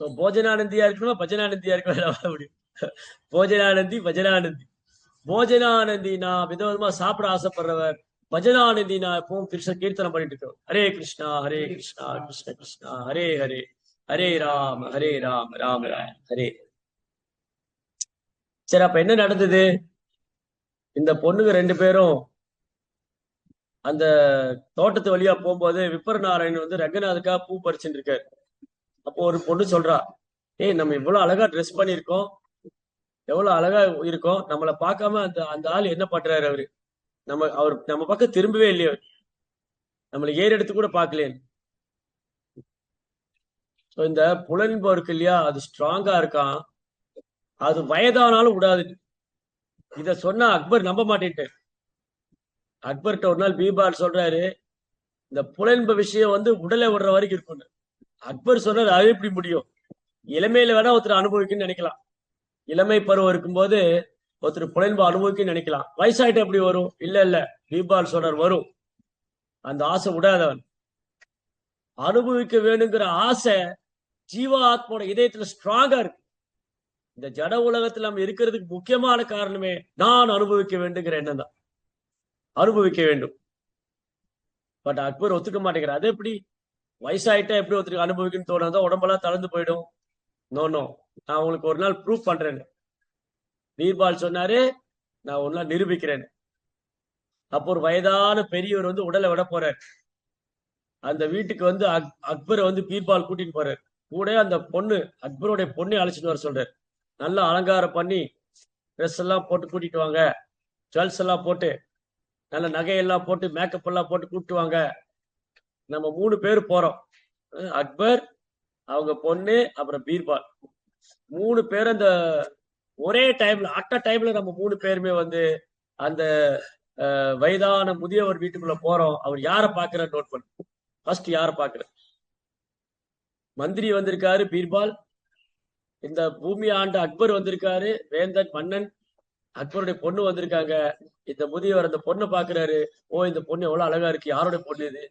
சோ போஜனானந்தியா இருக்கணுமா, பஜனானந்தியா இருக்கணும் முடியும். போஜனானந்தி பஜனானந்தி. போஜனானந்தி நான் விதவிதமா சாப்பிட ஆசைப்படுறவர், பஜனானந்தி நான் எப்பவும் கிருஷ்ண கீர்த்தனம் பண்ணிட்டு இருக்கோம். ஹரே கிருஷ்ணா கிருஷ்ண கிருஷ்ணா ஹரே ஹரே, ஹரே ராம் ராம் ராம் ஹரே. சரி, அப்ப என்ன நடந்தது? இந்த பொண்ணுங்க 2 பேரும் அந்த தோட்டத்து வழியா போகும்போது விப்ரநாராயணன் ரங்கநாதுக்காக பூ பறிச்சுட்டு இருக்காரு. அப்போ ஒரு பொண்ணு சொல்றா, ஏய் நம்ம இவ்வளவு அழகா ட்ரெஸ் பண்ணிருக்கோம், எவ்வளவு அழகா இருக்கோம், நம்மளை பார்க்காம அந்த அந்த ஆள் என்ன பண்றாரு, அவர் நம்ம பக்கம் திரும்பவே இல்லையோ, நம்மளை ஏறெடுத்து கூட பார்க்கலையே. இந்த புலன்பு இருக்கு இல்லையா, அது ஸ்ட்ராங்கா இருக்கான், அது வயதானாலும் விடாது. இத சொன்னா அக்பர் நம்ப மாட்டேன்ட்டு, அக்பர்கிட்ட ஒரு நாள் பீர்பால் சொல்றாரு, இந்த புலன்ப விஷயம் வந்து உடலை விடுற வரைக்கும் இருக்கும். அக்பர் சொன்னாரு, அது எப்படி முடியும்? இளமையில வேணா ஒருத்தர் அனுபவிக்குன்னு நினைக்கலாம். இளமை பருவம் இருக்கும்போது ஒருத்தர் புலன்பு அனுபவிக்குன்னு நினைக்கலாம். வயசாயிட்டு எப்படி வரும்? இல்ல இல்ல, பீர்பால் சொல்றார், வரும். அந்த ஆசை விடாதவன். அனுபவிக்க வேணுங்கிற ஆசை ஜீவாத்மோட இதயத்துல ஸ்ட்ராங்கா இருக்கு. இந்த ஜட உலகத்துல நம்ம இருக்கிறதுக்கு முக்கியமான காரணமே நான் அனுபவிக்க வேண்டுங்கிற எண்ணம் தான். அனுபவிக்க வேண்டும். பட் அக்பர் ஒத்துக்க மாட்டேங்கிறார். அது எப்படி? வயசாயிட்டா எப்படி ஒருத்தருக்கு அனுபவிக்கணும்னு தோணும்? உடம்பெல்லாம் தளர்ந்து போயிடும். நோ நோ, நான் உங்களுக்கு ஒரு நாள் ப்ரூவ் பண்றேன். பீர்பால் சொன்னாரு, நான் ஒரு நாள் நிரூபிக்கிறேன். அப்போ ஒரு வயதான பெரியவர் வந்து உடலை விட போறார். அந்த வீட்டுக்கு வந்து அக்பரை வந்து பீர்பால் கூட்டிட்டு போறாரு. கூட அந்த பொண்ணு, அக்பருடைய பொண்ணை அழைச்சிட்டு வர சொல்றாரு. நல்லா அலங்காரம் பண்ணி ட்ரெஸ் எல்லாம் போட்டு கூட்டிட்டு வாங்க, ஜுவல்ஸ் எல்லாம் போட்டு, நல்ல நகையெல்லாம் போட்டு, மேக்கப் எல்லாம் போட்டு கூப்பிட்டு வாங்க. நம்ம 3 பேர் போறோம். அக்பர், அவங்க பொண்ணு, அப்புறம் பீர்பால். 3 பேர் அந்த ஒரே டைம்ல, அட்ட டைம்ல நம்ம 3 பேருமே வந்து அந்த வயதான முதியவர் வீட்டுக்குள்ள போறோம். அவர் யாரை பாக்குற நோட் பண்ணு. ஃபர்ஸ்ட் யாரை பாக்குற? மந்திரி வந்திருக்காரு பீர்பால். இந்த பூமி ஆண்ட அக்பர் வந்திருக்காரு, வேந்தன் மன்னன். அக்பருடைய பொண்ணு வந்திருக்காங்க. இந்த முதியவர் அந்த பொண்ணை பாக்குறாரு. ஓ, இந்த பொண்ணு எவ்வளவு அழகா இருக்கு, யாருடைய பொண்ணு இது,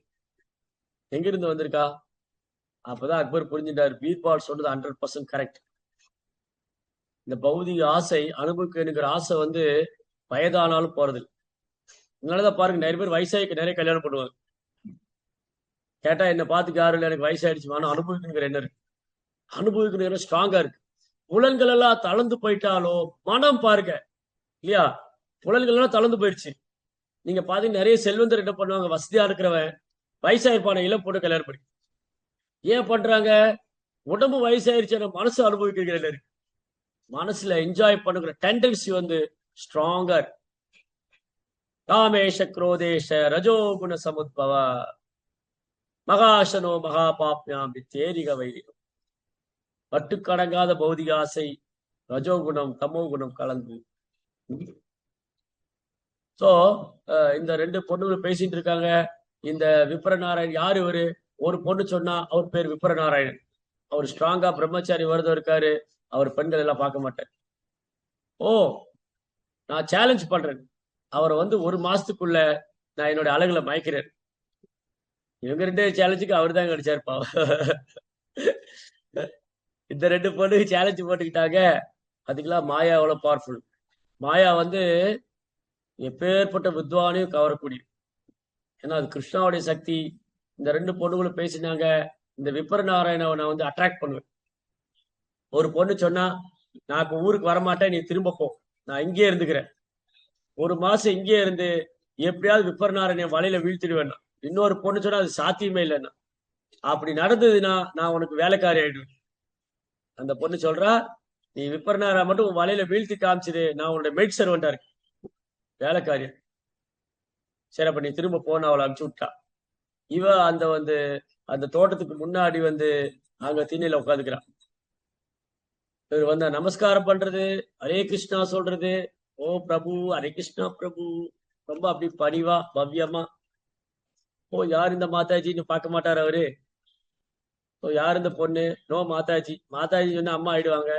எங்க இருந்து வந்திருக்கா? அப்பதான் அக்பர் புரிஞ்சுட்டாரு, பீர்பால் சொன்னது 100% கரெக்ட். இந்த பௌதிக ஆசை, அனுபவிக்கிற ஆசை வந்து வயதானாலும் போறது. அதனாலதான் பாருங்க, நிறைய பேர் வயசாயிக்கு நிறைய கல்யாணம் பண்ணுவாங்க. கேட்டா என்ன பார்த்துக்கு யாரும் இல்லை, எனக்கு வயசாயிடுச்சு, ஆனா அனுபவிக்கணுங்கிற என்ன இருக்கு. அனுபவிக்கணும் ஸ்ட்ராங்கா இருக்கு. புலன்கள் எல்லாம் தளர்ந்து போயிட்டாலும் மனம் பாருங்க இல்லையா, புலன்கள் எல்லாம் தளர்ந்து போயிடுச்சு. நீங்க பாத்தீங்கன்னா நிறைய செல்வந்தர் என்ன பண்ணுவாங்க, வசதியா இருக்கிறவன் வயசாயிருப்பான இளம் பொண்ணு கல்யாணம் பண்ணி. ஏன் பண்றாங்க? உடம்பு வயசாயிருச்சு, மனசு அனுபவிக்கிற இருக்கு. மனசுல என்ஜாய் பண்ணுகிற டெண்டன்சி வந்து ஸ்ட்ராங்கா இருக்கு. காமேஷ குரோதேஷ ரஜோகுண சமுத்பவ மகாசனோ மகாபாப்யாம் தேரிக வைரிகம். பட்டுக்கடங்காத பௌதிக ஆசை, ரஜோகுணம் தமோ குணம் கலந்து. சோ இந்த 2 பொண்ணுகள் பேசிட்டு இருக்காங்க. இந்த விப்ரநாராயணன் யாரு? இவரு ஒரு பொண்ணு சொன்னா, அவர் பேர் விப்ரநாராயணன். அவர் ஸ்ட்ராங்கா பிரம்மச்சாரி விரதம் இருக்காரு. அவர் பெண்கள் எல்லாம் பார்க்க மாட்டார். ஓ, நான் சேலஞ்ச் பண்றேன், அவரை வந்து 1 மாசத்துக்குள்ள நான் என்னோட அழகுல மயக்கிறேன். இவங்க 2 சேலஞ்சுக்கு அவர் தான் கிடைச்சாருப்பா. இந்த 2 பொண்ணு சேலஞ்சு போட்டுக்கிட்டாங்க. அதுக்கெல்லாம் மாயா எவ்வளவு பவர்ஃபுல். மாயா வந்து எப்பேற்பட்ட வித்வானையும் கவரக்கூடிய. ஏன்னா அது கிருஷ்ணாவுடைய சக்தி. இந்த 2 பொண்ணுகளும் பேசினாங்க. இந்த விப்ரநாராயணனை வந்து அட்ராக்ட் பண்ணுவேன். ஒரு பொண்ணு சொன்னா, நான் இப்ப ஊருக்கு வரமாட்டேன், நீ திரும்ப போ, நான் இங்கே இருந்துக்கிறேன். 1 மாசம் இங்கே இருந்து எப்படியாவது விப்ரநாராயண வலையில வீழ்த்திடுவேன். இன்னொரு பொண்ணு சொன்னா, அது சாத்தியமே இல்லைன்னா, அப்படி நடந்ததுன்னா நான் உனக்கு வேலைக்காரி ஆயிடுவேன். அந்த பொண்ணு சொல்றா, நீ விப்ரநாராயண மட்டும் வலையில வீழ்த்தி காமிச்சிரு, நான் உன்னோட மெய்ட் சர்வெண்டா இருக்கு, வேலைக்காரி. சரி, அப்ப நீ திரும்ப போன அவளை அனுப்பிச்சு விட்டா. இவ அந்த வந்து அந்த தோட்டத்துக்கு முன்னாடி வந்து அங்க திண்ணையில உட்காந்துக்கிறான். இவர் வந்து நமஸ்காரம் பண்றது, ஹரே கிருஷ்ணா சொல்றது, ஓ பிரபு, ஹரே கிருஷ்ணா பிரபு, ரொம்ப அப்படி பணிவா பவ்யமா. ஓ, யார் இந்த மாதாஜின்னு பார்க்க மாட்டாரு அவரு. ஓ, யார் இந்த பொண்ணு? நோ மாதாஜி. மாதாஜி சொன்னா அம்மா ஆயிடுவாங்க.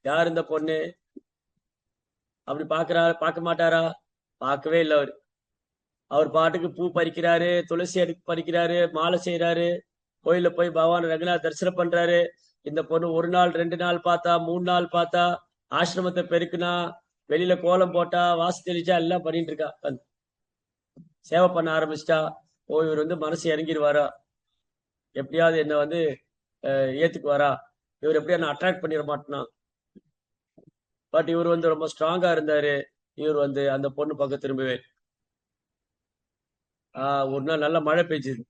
யார் இந்த பொண்ணு அப்படி பார்க்க மாட்டாரா? பார்க்கவே இல்லை அவரு. அவர் பாட்டுக்கு பூ பறிக்கிறாரு, துளசி பறிக்கிறாரு, மாலை செய்யறாரு, கோயில போய் பகவான் ரங்கநாத் தரிசனம் பண்றாரு. இந்த பொண்ணு 1 நாள் 2 நாள் பார்த்தா, 3 நாள் பார்த்தா, ஆசிரமத்தை பெருக்குனா, வெளியில கோலம் போட்டா, வாசு தெளிச்சா, எல்லாம் பண்ணிட்டு இருக்கா. சேவை பண்ண ஆரம்பிச்சிட்டா. ஓ, இவர் வந்து மனசு இறங்கிடுவாரா, எப்படியாவது என்ன வந்து ஏத்துக்குவாரா, இவர் எப்படியா நான் அட்ராக்ட் பண்ணிட மாட்டேனா. பட் இவர் வந்து ரொம்ப ஸ்ட்ராங்கா இருந்தாரு. இவர் வந்து அந்த பொண்ணு பக்கம் திரும்பவே. ஒரு நாள் நல்ல மழை பெஞ்சுது.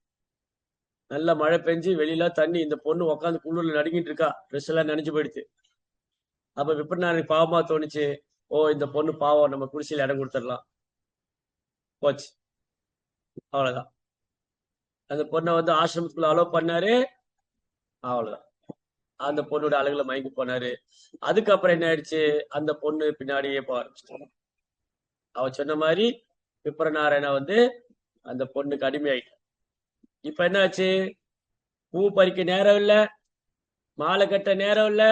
நல்ல மழை பெஞ்சு வெளியில தண்ணி, இந்த பொண்ணு உட்காந்து குளிர்ல நடுங்கிட்டு இருக்கா, ட்ரெஸ் எல்லாம் நினைச்சு போயிடுச்சு. அப்ப விப்ரநாராயணனுக்கு பாவமா தோணுச்சு, ஓ இந்த பொண்ணு பாவம், நம்ம குடிசையில இடம் கொடுத்துடலாம். போச்சு, அவ்வளவுதான். அந்த பொண்ணை வந்து ஆசிரமத்துக்குள்ள அலோவ் பண்ணாரு, அவ்வளவுதான். அந்த பொண்ணோட அழகுல மயங்கி போனாரு. அதுக்கப்புறம் என்ன ஆயிடுச்சு, அந்த பொண்ணு பின்னாடியே போக ஆரம்பிச்சிட்டாங்க. அவ சொன்ன மாதிரி விப்ரநாராயண வந்து அந்த பொண்ணுக்கு அடிமையாயிட்டு. இப்ப என்னாச்சு? பூ பறிக்க நேரம் இல்ல, மாலை கட்ட நேரம் இல்ல,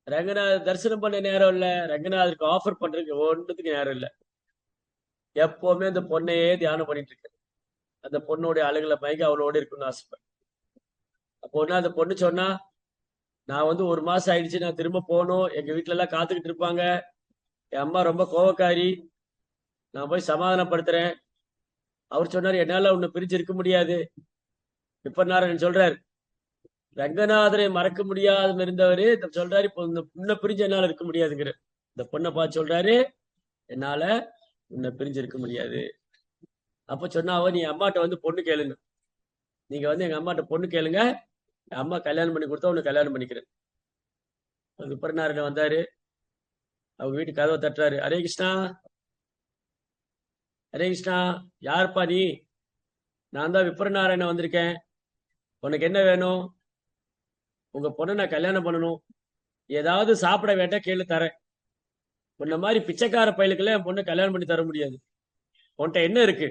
ரங்கநாதர் தரிசனம் பண்ண நேரம் இல்ல, ரங்கநாதருக்கு ஆஃபர் பண்றதுக்கு ஒன்றுத்துக்கு நேரம் இல்ல. எப்பவுமே அந்த பொண்ணையே தியானம் பண்ணிட்டு இருக்கு. அந்த பொண்ணுடைய அழகுல மயங்கி அவளோட இருக்குன்னு ஆசைப்படும். அப்போ ஒண்ணு அந்த பொண்ணு சொன்னா, நான் வந்து 1 மாசம் ஆயிடுச்சு, நான் திரும்ப போகணும், எங்க வீட்டுல எல்லாம் காத்துக்கிட்டு இருப்பாங்க, என் அம்மா ரொம்ப கோவக்காரி, நான் போய் சமாதானப்படுத்துறேன். அவர் சொன்னாரு, என்னால உன்னை பிரிஞ்சு இருக்க முடியாது. விப்பநாராயணன் சொல்றாரு, ரங்கநாதரை மறக்க முடியாத இருந்தவரு சொல்றாரு, இப்போ இந்த பொண்ணை பிரிஞ்சு என்னால இருக்க முடியாதுங்கிற. இந்த பொண்ணை பார்த்து சொல்றாரு, என்னால உன்னை பிரிஞ்சு இருக்க முடியாது. அப்ப சொன்னாவோ, நீ அம்மாட்ட வந்து பொண்ணு கேளுங்க, நீங்க வந்து எங்க அம்மாட்ட பொண்ணு கேளுங்க, என் அம்மா கல்யாணம் பண்ணி கொடுத்தா உன்னை கல்யாணம் பண்ணிக்கிறேன். விப்பநாராயணன் வந்தாரு, அவங்க வீட்டு கதவை தட்டுறாரு. ஹரே கிருஷ்ணா, ஹரே கிருஷ்ணா, யாருப்பா நீ? நான் தான் விப்ரநாராயணன் வந்திருக்கேன், உனக்கு என்ன வேணும்? உங்க பொண்ணை நான் கல்யாணம் பண்ணணும், ஏதாவது சாப்பிட வேண்டாம் கேளு தரேன். உன்ன மாதிரி பிச்சைக்கார பயலுக்கெல்லாம் என் பொண்ணை கல்யாணம் பண்ணி தர முடியாது. உன்கிட்ட என்ன இருக்கு?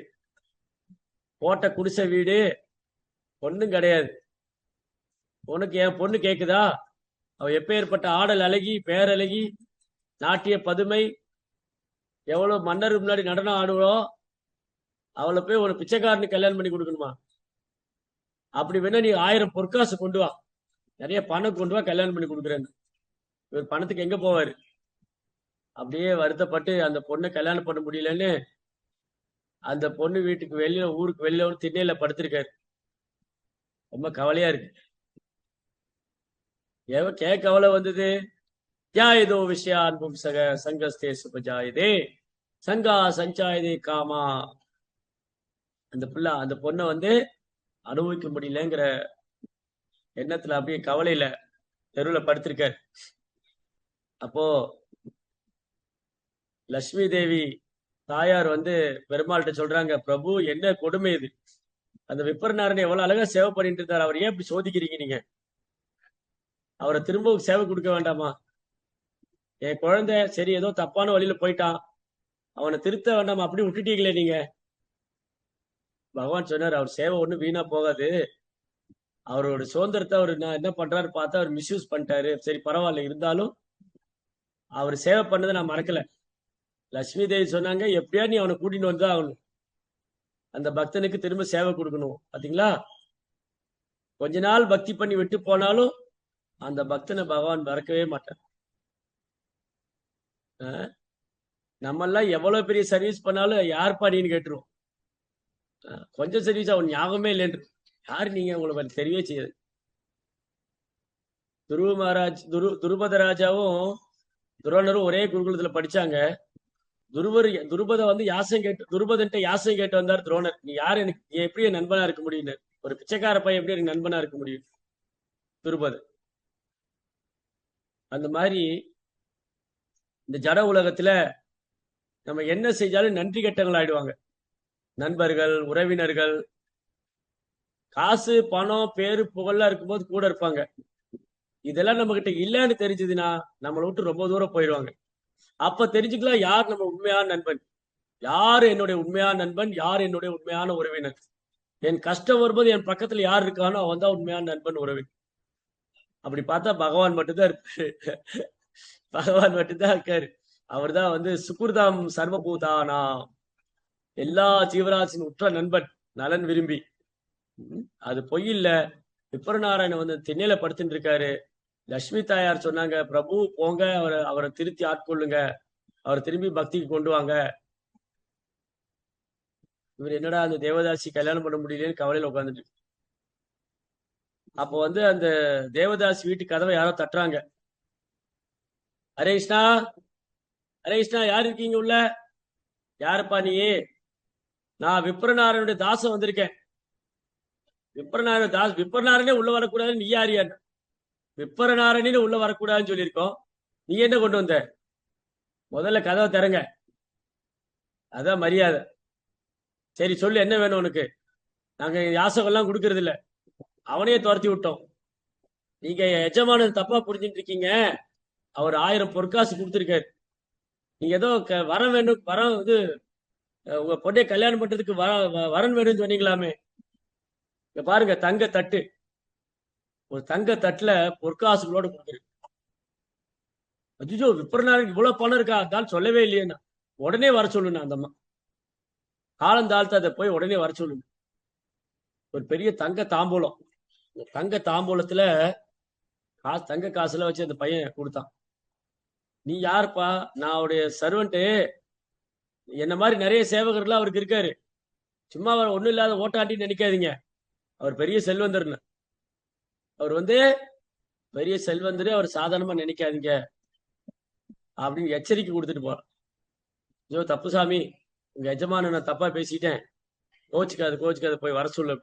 போட்ட குடிசை வீடு ஒண்ணும் கிடையாது. உனக்கு என் பொண்ணு கேக்குதா? அவ எப்பேற்பட்ட ஆடல் அழகி, பேரழகி, நாட்டிய பதுமை, எவ்வளவு மன்னருக்கு முன்னாடி நடனம் ஆடுவோம், அவளை போய் ஒரு பிச்சைக்காரனுக்கு கல்யாணம் பண்ணி கொடுக்கணுமா? அப்படி வேணா நீ 1000 பொற்காசு கொண்டு வா, நிறைய பணம் கொண்டு வா, கல்யாணம் பண்ணி கொடுக்குறேன்னு. இவர் பணத்துக்கு எங்க போவாரு? அப்படியே வருத்தப்பட்டு அந்த பொண்ணை கல்யாணம் பண்ண முடியலன்னு அந்த பொண்ணு வீட்டுக்கு வெளியில, ஊருக்கு வெளியில ஒரு திண்ணையில படுத்திருக்காரு. ரொம்ப கவலையா இருக்கு. கேட்க கவலை வந்தது. தியாயதோ விஷயான் பும்சக சங்கஸ்தே சுபஜாயதே சங்கா சஞ்சாயதே காமா. அந்த பிள்ளை அந்த பொண்ணை வந்து அனுபவிக்க முடியலங்கிற எண்ணத்துல அப்படியே கவலையில தெருவில் படுத்திருக்காரு. அப்போ லட்சுமி தேவி தாயார் வந்து பெருமாள்கிட்ட சொல்றாங்க, பிரபு என்ன கொடுமை இது, அந்த விப்பரநாராயணன் எவ்வளவு அழகா சேவை பண்ணிட்டு இருந்தார், அவர் ஏன் இப்படி சோதிக்கிறீங்க நீங்க? அவரை திரும்ப சேவை கொடுக்க வேண்டாமா? என் குழந்தை சரி ஏதோ தப்பான வழியில போயிட்டான், அவனை திருத்த வேண்டாமா? அப்படி விட்டுட்டீங்களே நீங்க. பகவான் சொன்னார், அவர் சேவை ஒண்ணு வீணா போகாது, அவரோட சுதந்திரத்தை அவர் நான் என்ன பண்றாரு பார்த்தா அவர் மிஸ்யூஸ் பண்ணிட்டாரு, சரி பரவாயில்ல, இருந்தாலும் அவர் சேவை பண்ணதை நான் மறக்கல. லட்சுமி தேவி சொன்னாங்க, எப்படியா நீ அவனை கூட்டிட்டு வந்து ஆகணும், அந்த பக்தனுக்கு திரும்ப சேவை கொடுக்கணும். பாத்தீங்களா, கொஞ்ச நாள் பக்தி பண்ணி விட்டு போனாலும் அந்த பக்தனை பகவான் மறக்கவே மாட்டார். நம்ம எல்லாம் எவ்வளவு பெரிய சர்வீஸ் பண்ணாலும் யார் பாடின்னு கேட்டுருவோம். கொஞ்சம் சர்வீஸ் அவன் ஞாபகமே இல்லைன்னு, யாரு நீங்க, உங்களுக்கு தெரியவே செய்யாது. துருபத ராஜாவும் துரோணரும் ஒரே குருகுலத்துல படிச்சாங்க. துருபத வந்து யாசம் கேட்டு, துருபதன்ட்ட யாசம் கேட்டு வந்தார் துரோணர், நீ யாரு எனக்கு, நீ எப்படி என் நண்பனா இருக்க முடியும், ஒரு பிச்சைக்கார பையன் எப்படி எனக்கு நண்பனா இருக்க முடியும்? துருபத. அந்த மாதிரி இந்த ஜட உலகத்துல நம்ம என்ன செஞ்சாலும் நன்றி கெட்டவங்கள் ஆயிடுவாங்க. நண்பர்கள், உறவினர்கள், காசு பணம் பேரு புகழ்லாம் இருக்கும்போது கூட இருப்பாங்க. இதெல்லாம் நம்ம கிட்ட இல்லைன்னு தெரிஞ்சதுன்னா நம்மளை விட்டு ரொம்ப தூரம் போயிடுவாங்க. அப்ப தெரிஞ்சுக்கலாம் யார் நம்ம உண்மையான நண்பன், யார் என்னுடைய உண்மையான நண்பன், யார் என்னுடைய உண்மையான உறவினர். என் கஷ்டம் வரும்போது என் பக்கத்துல யார் இருக்கானோ அவன் தான் உண்மையான நண்பன், உறவினர். அப்படி பார்த்தா பகவான் மட்டும்தான் இருப்பாரு. பகவான் மட்டும்தான் இருக்காரு. அவர் தான் வந்து சுக்குர்தாம் சர்வபூதானா, எல்லா ஜீவராசின் உற்ற நண்பன், நலன் விரும்பி. அது பொய் இல்ல. விப்ரநாராயணன் வந்து திண்ணையில படுத்துட்டு இருக்காரு. லட்சுமி தாயார் சொன்னாங்க, பிரபு போங்க, அவரை திருத்தி ஆட்கொள்ளுங்க, அவரை திரும்பி பக்திக்கு கொண்டு வாங்க. இவர் என்னடா அந்த தேவதாசி கல்யாணம் பண்ண முடியலன்னு கவலையில உட்காந்துட்டு. அப்போ வந்து அந்த தேவதாசி வீட்டு கதவை யாரோ தட்டுறாங்க. ஹரே கிருஷ்ணா, ஹரே கிருஷ்ணா, யார் இருக்கீங்க உள்ள? யாருப்பா நீ? நான் விப்ரநாராயணுடைய தாசம் வந்திருக்கேன். விப்ரநாராயணே உள்ள வரக்கூடாதுன்னு நீ யார்? விப்ரநாராயணே உள்ள வரக்கூடாதுன்னு சொல்லியிருக்கோம், நீ என்ன கொண்டு வந்த? முதல்ல கதவை திறங்க, அதான் மரியாதை. சரி சொல்லு, என்ன வேணும் உனக்கு? நாங்க யாசகம்லாம் கொடுக்கறது இல்ல, அவனையே துரத்தி விட்டோம். நீங்க எஜமானது தப்பா புரிஞ்சுட்டு இருக்கீங்க. அவர் 1000 பொற்காசு கொடுத்திருக்காரு, நீங்க ஏதோ வரம் வேண்டும், வரம் இது உங்க பொண்ணை கல்யாணம் பண்றதுக்கு வரன் வேணும்னு சொன்னீங்களாமே. இங்க பாருங்க, தங்க தட்டு, ஒரு தங்க தட்டுல பொற்காசுகளோட கொடுக்குறது. அஜிஜோ, விற்பனாருக்கு இவ்வளவு பணம் இருக்கா? அதான் சொல்லவே இல்லையே. உடனே வர சொல்லுங்க. அந்த அம்மா காலம் தாழ்த்து அதை போய் உடனே வர சொல்லுங்க. ஒரு பெரிய தங்க தாம்பூலம், தங்க தாம்பூலத்துல தங்க காசுல வச்சு அந்த பையன் கொடுத்தான். நீ யாருப்பா? நான் அவருடைய சர்வெண்ட். என்ன மாதிரி நிறைய சேவகர்கள் அவருக்கு இருக்காரு. சும்மா அவர் ஒண்ணும் இல்லாத ஓட்டாட்டின்னு நினைக்காதீங்க. அவர் பெரிய செல்வந்தர்னு. அவர் பெரிய செல்வந்தரு, அவர் சாதாரணமா நினைக்காதீங்க அப்படின்னு எச்சரிக்கை கொடுத்துட்டு போறான். ஐயோ தப்பு சாமி, உங்க எஜமான நான் தப்பா பேசிட்டேன், கோச்சுக்காது போய் வர சொல்லு.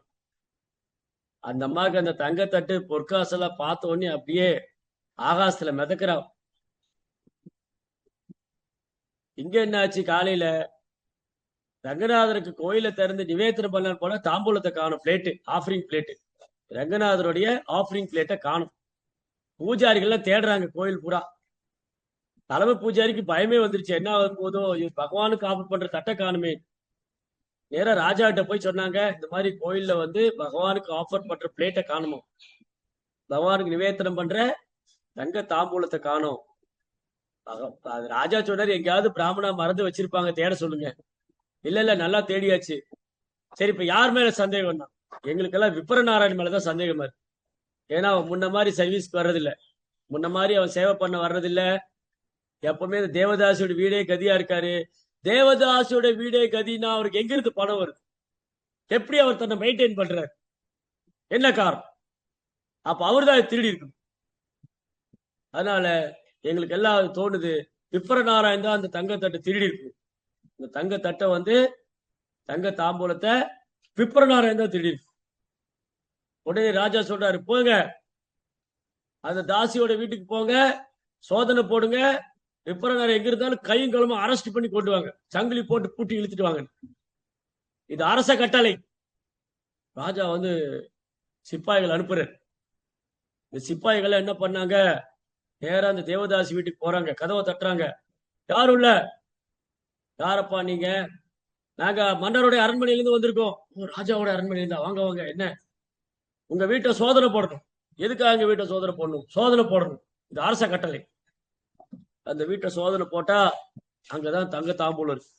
அந்த அம்மாவுக்கு அந்த தங்கத்தட்டு பொற்காசெல்லாம் பார்த்த உடனே அப்படியே ஆகாசத்துல மிதக்கிறா. இங்க என்ன ஆச்சு? காலையில ரங்கநாதருக்கு கோயில திறந்து நிவேதனம் பண்ண போல தாம்பூலத்தை காணும், பிளேட்டு, ஆஃபரிங் பிளேட்டு. ரங்கநாதருடைய ஆஃபரிங் பிளேட்டை காணும். பூஜாரிகள்லாம் தேடுறாங்க கோயில் பூரா. தலைமை பூஜாரிக்கு பயமே வந்துருச்சு. என்ன ஆகும் போதோ, பகவானுக்கு ஆஃபர் பண்ற தட்டை காணுமே. நேரா ராஜா கிட்ட போய் சொன்னாங்க, இந்த மாதிரி கோயில்ல பகவானுக்கு ஆஃபர் பண்ற பிளேட்டை காணுமோ, பகவானுக்கு நிவேதனம் பண்ற தங்க தாம்பூலத்தை காணும். ராஜா சொன்னாரு, எங்கேயாவது பிராமணா மறந்து வச்சிருப்பாங்க, தேட சொல்லுங்க. இல்ல நல்லா தேடியாச்சு. சரி, இப்ப யார் மேல சந்தேகம்னா, எங்களுக்கெல்லாம் விப்ரநாராயண் மேலதான் சந்தேகமா இருக்கு. ஏன்னா அவன் முன்ன மாதிரி சர்வீஸ்க்கு வர்றதில்ல, முன்ன மாதிரி அவன் சேவை பண்ண வர்றதில்ல. எப்பவுமே தேவதாசியோட வீடே கதியா இருக்காரு. தேவதாசியோட வீடே கதினா அவருக்கு எங்க இருந்து பணம் வருது? எப்படி அவர் தன்னை மெயின்டைன் பண்றாரு? என்ன காரணம்? அப்ப அவர் தான் திருடி இருக்கணும். அதனால எங்களுக்கு எல்லாம் தோணுது, விப்ரநாராயண் தான் அந்த தங்கத்தட்டை திருடி இருக்கு. இந்த தங்கத்தட்டை தங்க தாம்பூலத்தை விப்ரநாராயண் தான் திருடி இருக்கு. உடனே ராஜா சொல்றாரு, போங்க அந்த தாசியோட வீட்டுக்கு போங்க, சோதனை போடுங்க, விப்ரநாராயண் எங்க இருந்தாலும் கையும் களமா அரெஸ்ட் பண்ணி கொண்டு வாங்க, சங்கிலி போட்டு பூட்டி இழுத்துட்டு வாங்க. இது அரச கட்டளை. ராஜா சிப்பாய்கள் அனுப்புறாரு. இந்த சிப்பாய்கள் என்ன பண்ணாங்க, நேரா அந்த தேவதாசி வீட்டுக்கு போறாங்க, கதவை தட்டுறாங்க. யாரும் இல்ல. யாரப்பா நீங்க? நாங்க மன்னருடைய அரண்மனையிலிருந்து வந்திருக்கோம். ராஜாவோட அரண்மனையில வாங்க வாங்க. என்ன, உங்க வீட்டை சோதனை போடணும். எதுக்காக எங்க வீட்டை சோதனை போடணும்? சோதனை போடணும், இது அரச கட்டளை. அந்த வீட்டை சோதனை போட்டா அங்கதான் தங்க தாம்பூலம் இருக்கு.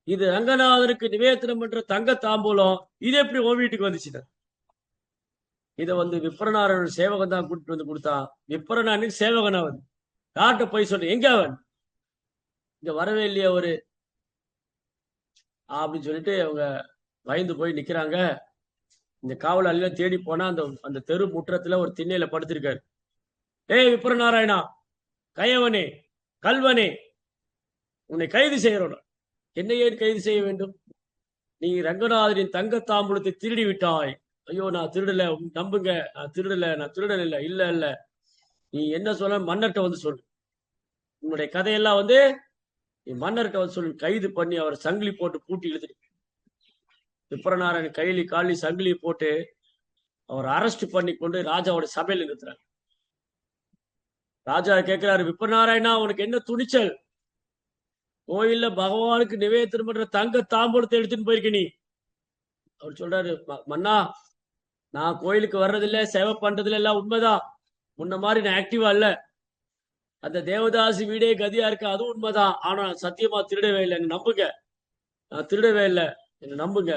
இது ரங்கநாதருக்கு நிவேதனம் பண்ற தங்க தாம்பூலம். இது எப்படி உன் வீட்டுக்கு வந்துச்சு? இதை விப்ரநாராயணன் சேவகன் தான் கூட்டிட்டு கொடுத்தான். விப்ரநாராயணன் சேவகன் அவன். காட்ட போய் சொல்ற, எங்க அவன்? இங்க வரவே இல்லையா அவரு அப்படின்னு சொல்லிட்டு அவங்க பயந்து போய் நிக்கிறாங்க. இந்த காவலாளியெல்லாம் தேடி போனா அந்த தெரு முற்றத்துல ஒரு திண்ணையில படுத்திருக்காரு. ஏய் விப்ரநாராயணா, கயவனே, கல்வனே, உன்னை கைது செய்யறோம். என்ன ஏன் கைது செய்ய வேண்டும்? நீ ரங்கநாதரின் தங்க தாம்பூலத்தை திருடி விட்டாய். ஐயோ, நான் திருடல, நம்புங்க, நான் திருடல இல்ல இல்ல இல்ல. நீ என்ன சொல்ல மன்னர்கிட்ட சொல்லு. உன்னுடைய கதையெல்லாம் நீ மன்னர்கிட்ட சொல்லு. கைது பண்ணி அவர் சங்கிலி போட்டு பூட்டி இழுத்துட்டு, விப்ரநாராயணன் கையில காலி சங்கிலி போட்டு அவர் அரெஸ்ட் பண்ணி கொண்டு ராஜாவோட சபையில் நிறுத்துறாங்க. ராஜா கேட்கிறாரு, விப்ரநாராயணா, உனக்கு என்ன துணிச்சல்? கோயில்ல பகவானுக்கு நிவேதனம் பண்ற தங்க தாம்பூலத்தை எடுத்துன்னு போயிருக்க நீ. அவர் சொல்றாரு, மன்னா, நான் கோயிலுக்கு வர்றதில்ல, சேவை பண்றதுல எல்லாம் உண்மைதான். முன்ன மாதிரி நான் ஆக்டிவா இல்ல. அந்த தேவதாசி வீடே கதியா இருக்கு, அதுவும் உண்மைதான். ஆனா சத்தியமா திருடவே இல்லை, என்ன நம்புங்க. நான் திருடவே இல்லை, என்ன நம்புங்க.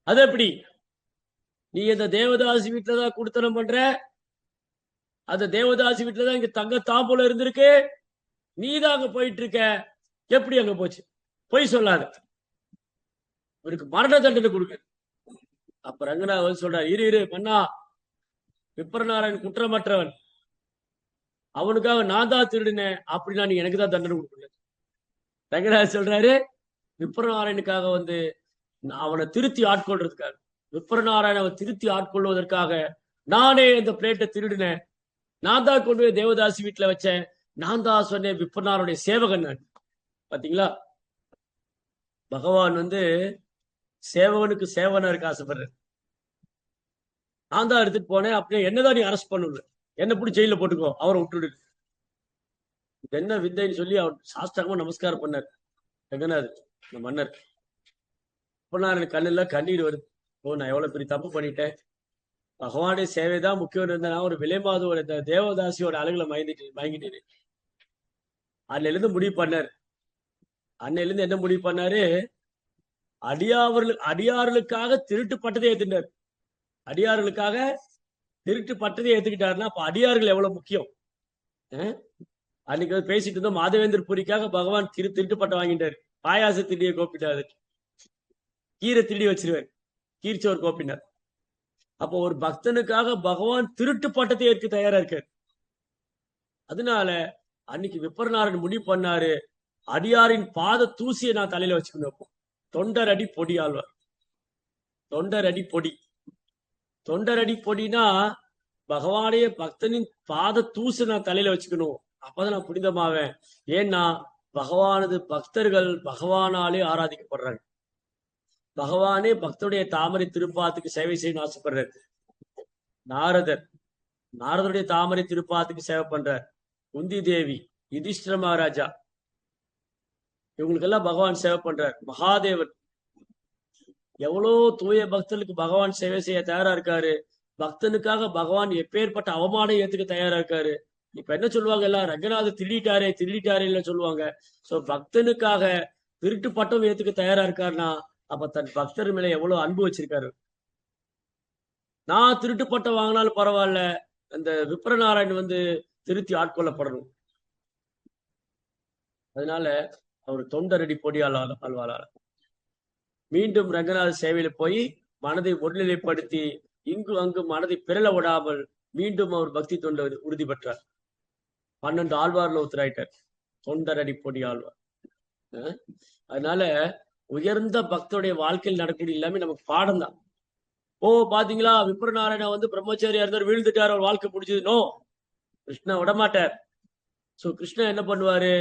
அது எப்படி? நீ இந்த தேவதாசி வீட்டுலதான் குடுத்தனம் பண்ற, அந்த தேவதாசி வீட்டுலதான் இங்க தங்க தாம்பூலம் இருந்திருக்கு, நீ தான் அங்க போயிட்டு இருக்க, எப்படி அங்க போச்சு? பொய் சொல்லாத, இவருக்கு மரண தண்டனை கொடுக்க. அப்ப ரங்கநாதன் சொல்றாரு, இரு மன்னா, விப்ரநாராயணன் குற்றமற்றவன், அவனுக்காக நான் தான் திருடினேன், அப்படின்னா நீ எனக்கு தான் தண்டனை கொடுக்கல. ரங்கநாதன் சொல்றாரு, விப்ரநாராயணுக்காக அவனை திருத்தி ஆட்கொள்றதுக்காக, விப்ரநாராயண அவன் திருத்தி ஆட்கொள்வதற்காக நானே இந்த பிளேட்டை திருடினேன். நான் தான் கொண்டு போய் தேவதாசி வீட்டுல வச்சேன். நான் தான் சொன்னேன், விப்ரநாராயணுடைய சேவகன் நான். பாத்தீங்களா, பகவான் சேவகனுக்கு சேவனா இருக்க ஆசைப்படுற. நான் தான் எடுத்துட்டு போனேன், அப்படியே என்னதான் நீ அரெஸ்ட் பண்ணு, என்ன பிடி ஜெயில போட்டுக்கோ, அவரை விட்டுடு. இது என்ன வித்தைன்னு சொல்லி அவர் சாஸ்திரமா நமஸ்காரம் பண்ணார் ரங்கநாதர். இந்த மன்னர். இப்ப நான் எனக்கு கண்ணுல கண்ணீர் வருது. ஓ, நான் எவ்வளவு பெரிய தப்பு பண்ணிட்டேன். பகவானுடைய சேவை தான் முக்கியம் இருந்தேன்னா ஒரு விலைமாதோட இந்த தேவதாசியோட அழகுல மயங்கிட்டு அன்னையில இருந்து முடிவு பண்ணாரு. அன்னையில இருந்து என்ன முடிவு பண்ணாரு? அடியார்களுக்காக திருட்டு பட்டதை ஏத்துட்டார். அடியார்களுக்காக திருட்டு பட்டதை ஏத்துக்கிட்டாருன்னா அப்ப அடியார்கள் எவ்வளவு முக்கியம். அன்னைக்கு பேசிட்டு இருந்தோம், மாதவேந்திர புரிக்காக பகவான் திருட்டு பட்டம் வாங்கிட்டாரு. பாயாச திருடியை கோப்பிட்டாரு, கீரை திருடி வச்சிருவார், கீர்ச்சோர் கோப்பினார். அப்போ ஒரு பக்தனுக்காக பகவான் திருட்டு பட்டத்தை ஏற்க தயாரா இருக்காரு. அதனால அன்னைக்கு விப்பரநாரன் முடிவு பண்ணாரு, அடியாரின் பாத தூசியை நான் தலையில வச்சுக்கணும். தொண்டர் அடி பொடி ஆழ்வார். தொண்டர் அடி பொடி. தொண்டர் அடி பொடினா பகவானுடைய பக்தனின் பாத தூசை நான் தலையில வச்சுக்கணும். அப்பதான் நான் புனிதமாவேன். ஏன்னா பகவானது பக்தர்கள் பகவானாலே ஆராதிக்கப்படுறாங்க. பகவானே பக்தருடைய தாமரை திருப்பாத்துக்கு சேவை செய்யணும் ஆசைப்படுறாரு. நாரதருடைய தாமரை திருப்பாத்துக்கு சேவை பண்றார். குந்தி தேவி, யுதிஷ்டிர மகாராஜா, இவங்களுக்கெல்லாம் பகவான் சேவை பண்றார். மகாதேவன் எவ்வளவு தூய பக்தர்களுக்கு பகவான் சேவை செய்ய தயாரா இருக்காரு. பக்தனுக்காக பகவான் எப்பேற்பட்ட அவமானம் ஏத்துக்க தயாரா இருக்காரு. இப்ப என்ன சொல்லுவாங்க, எல்லாம் ரங்கநாதர் திருடிட்டாரே சொல்லுவாங்க. சோ பக்தனுக்காக திருட்டு பட்டம் ஏத்துக்க தயாரா இருக்காருன்னா அப்ப தன் பக்தர் மேல எவ்வளவு அன்பு வச்சிருக்காரு. நான் திருட்டு பட்டம் வாங்கினாலும் பரவாயில்ல, அந்த விப்ரநாராயண் திருத்தி ஆட்கொள்ளப்படணும். அதனால அவர் தொண்டரடி பொடியாளர் மீண்டும் ரங்கநாத சேவையில போய் மனதை ஒருநிலைப்படுத்தி இங்கு அங்கு மனதை பிறல விடாமல் மீண்டும் அவர் பக்தி தொண்டை உறுதி பெற்றார். 12 ஆழ்வார்ல ஒருத்தராயிட்டார், தொண்டரடி பொடி ஆழ்வார். அதனால உயர்ந்த பக்தருடைய வாழ்க்கையில் நடக்கக்கூடிய எல்லாமே நமக்கு பாடம் தான். ஓ பாத்தீங்களா, விப்ரநாராயணா பிரம்மச்சாரியா இருந்தார், வீழ்ந்துட்டார், அவர் வாழ்க்கை முடிஞ்சது. நோ, கிருஷ்ணா விடமாட்டார். சோ கிருஷ்ணா என்ன பண்ணுவாரு,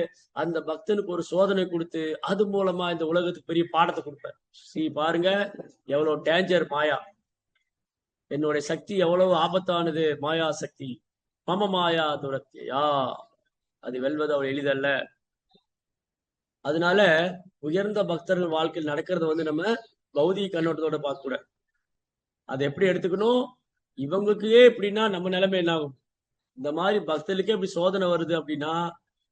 அந்த பக்தனுக்கு ஒரு சோதனை கொடுத்து அது மூலமா இந்த உலகத்துக்கு பெரிய பாடத்தை கொடுப்பார். பாருங்க எவ்வளவு டேஞ்சர் மாயா, என்னுடைய சக்தி எவ்வளவு ஆபத்தானது, மாயா சக்தி. மம மாயா துரத்தியா, அது வெல்வது அவள் எளிதல்ல. அதனால உயர்ந்த பக்தர்கள் வாழ்க்கையில் நடக்கிறத நம்ம பௌதிக கண்ணோட்டத்தோட பார்க்க கூட. அதை எப்படி எடுத்துக்கணும், இவங்களுக்கே எப்படின்னா நம்ம நிலைமை என்ன ஆகும். இந்த மாதிரி பக்தர்களுக்கே இப்படி சோதனை வருது அப்படின்னா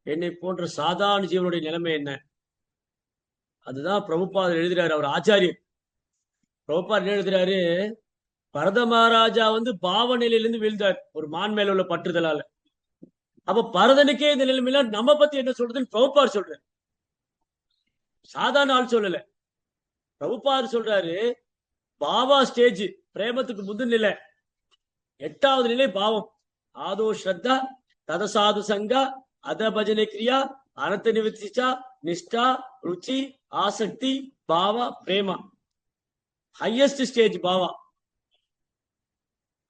என்னை போன்ற சாதாரண ஜீவனுடைய நிலைமை என்ன. அதுதான் பிரபுபாதர் எழுதுறாரு. அவர் ஆச்சாரியர் பிரபுபாதர் என்ன எழுதுறாரு, பரத மகாராஜா பாவ நிலையிலிருந்து வீழ்ந்தார் ஒரு மான் மேல உள்ள பற்றுதலால. அப்ப பரதனுக்கே இந்த நிலைமையில நம்ம பத்தி என்ன சொல்றதுன்னு பிரபுபாதர் சொல்றாரு. சாதாரண ஆள் சொல்லல, பிரபுபாதர் சொல்றாரு. பாவா ஸ்டேஜ் பிரேமத்துக்கு முந்தின நிலை, 8வது நிலை பாவம். ஆதோ ஸ்ரத்தா ததசாது சங்கா அத பஜனை கிரியா அனந்த நிவர்த்திச்சா நிஷ்டா ருச்சி ஆசக்தி பாவா பிரேமா. ஹையஸ்ட் ஸ்டேஜ் பாவா.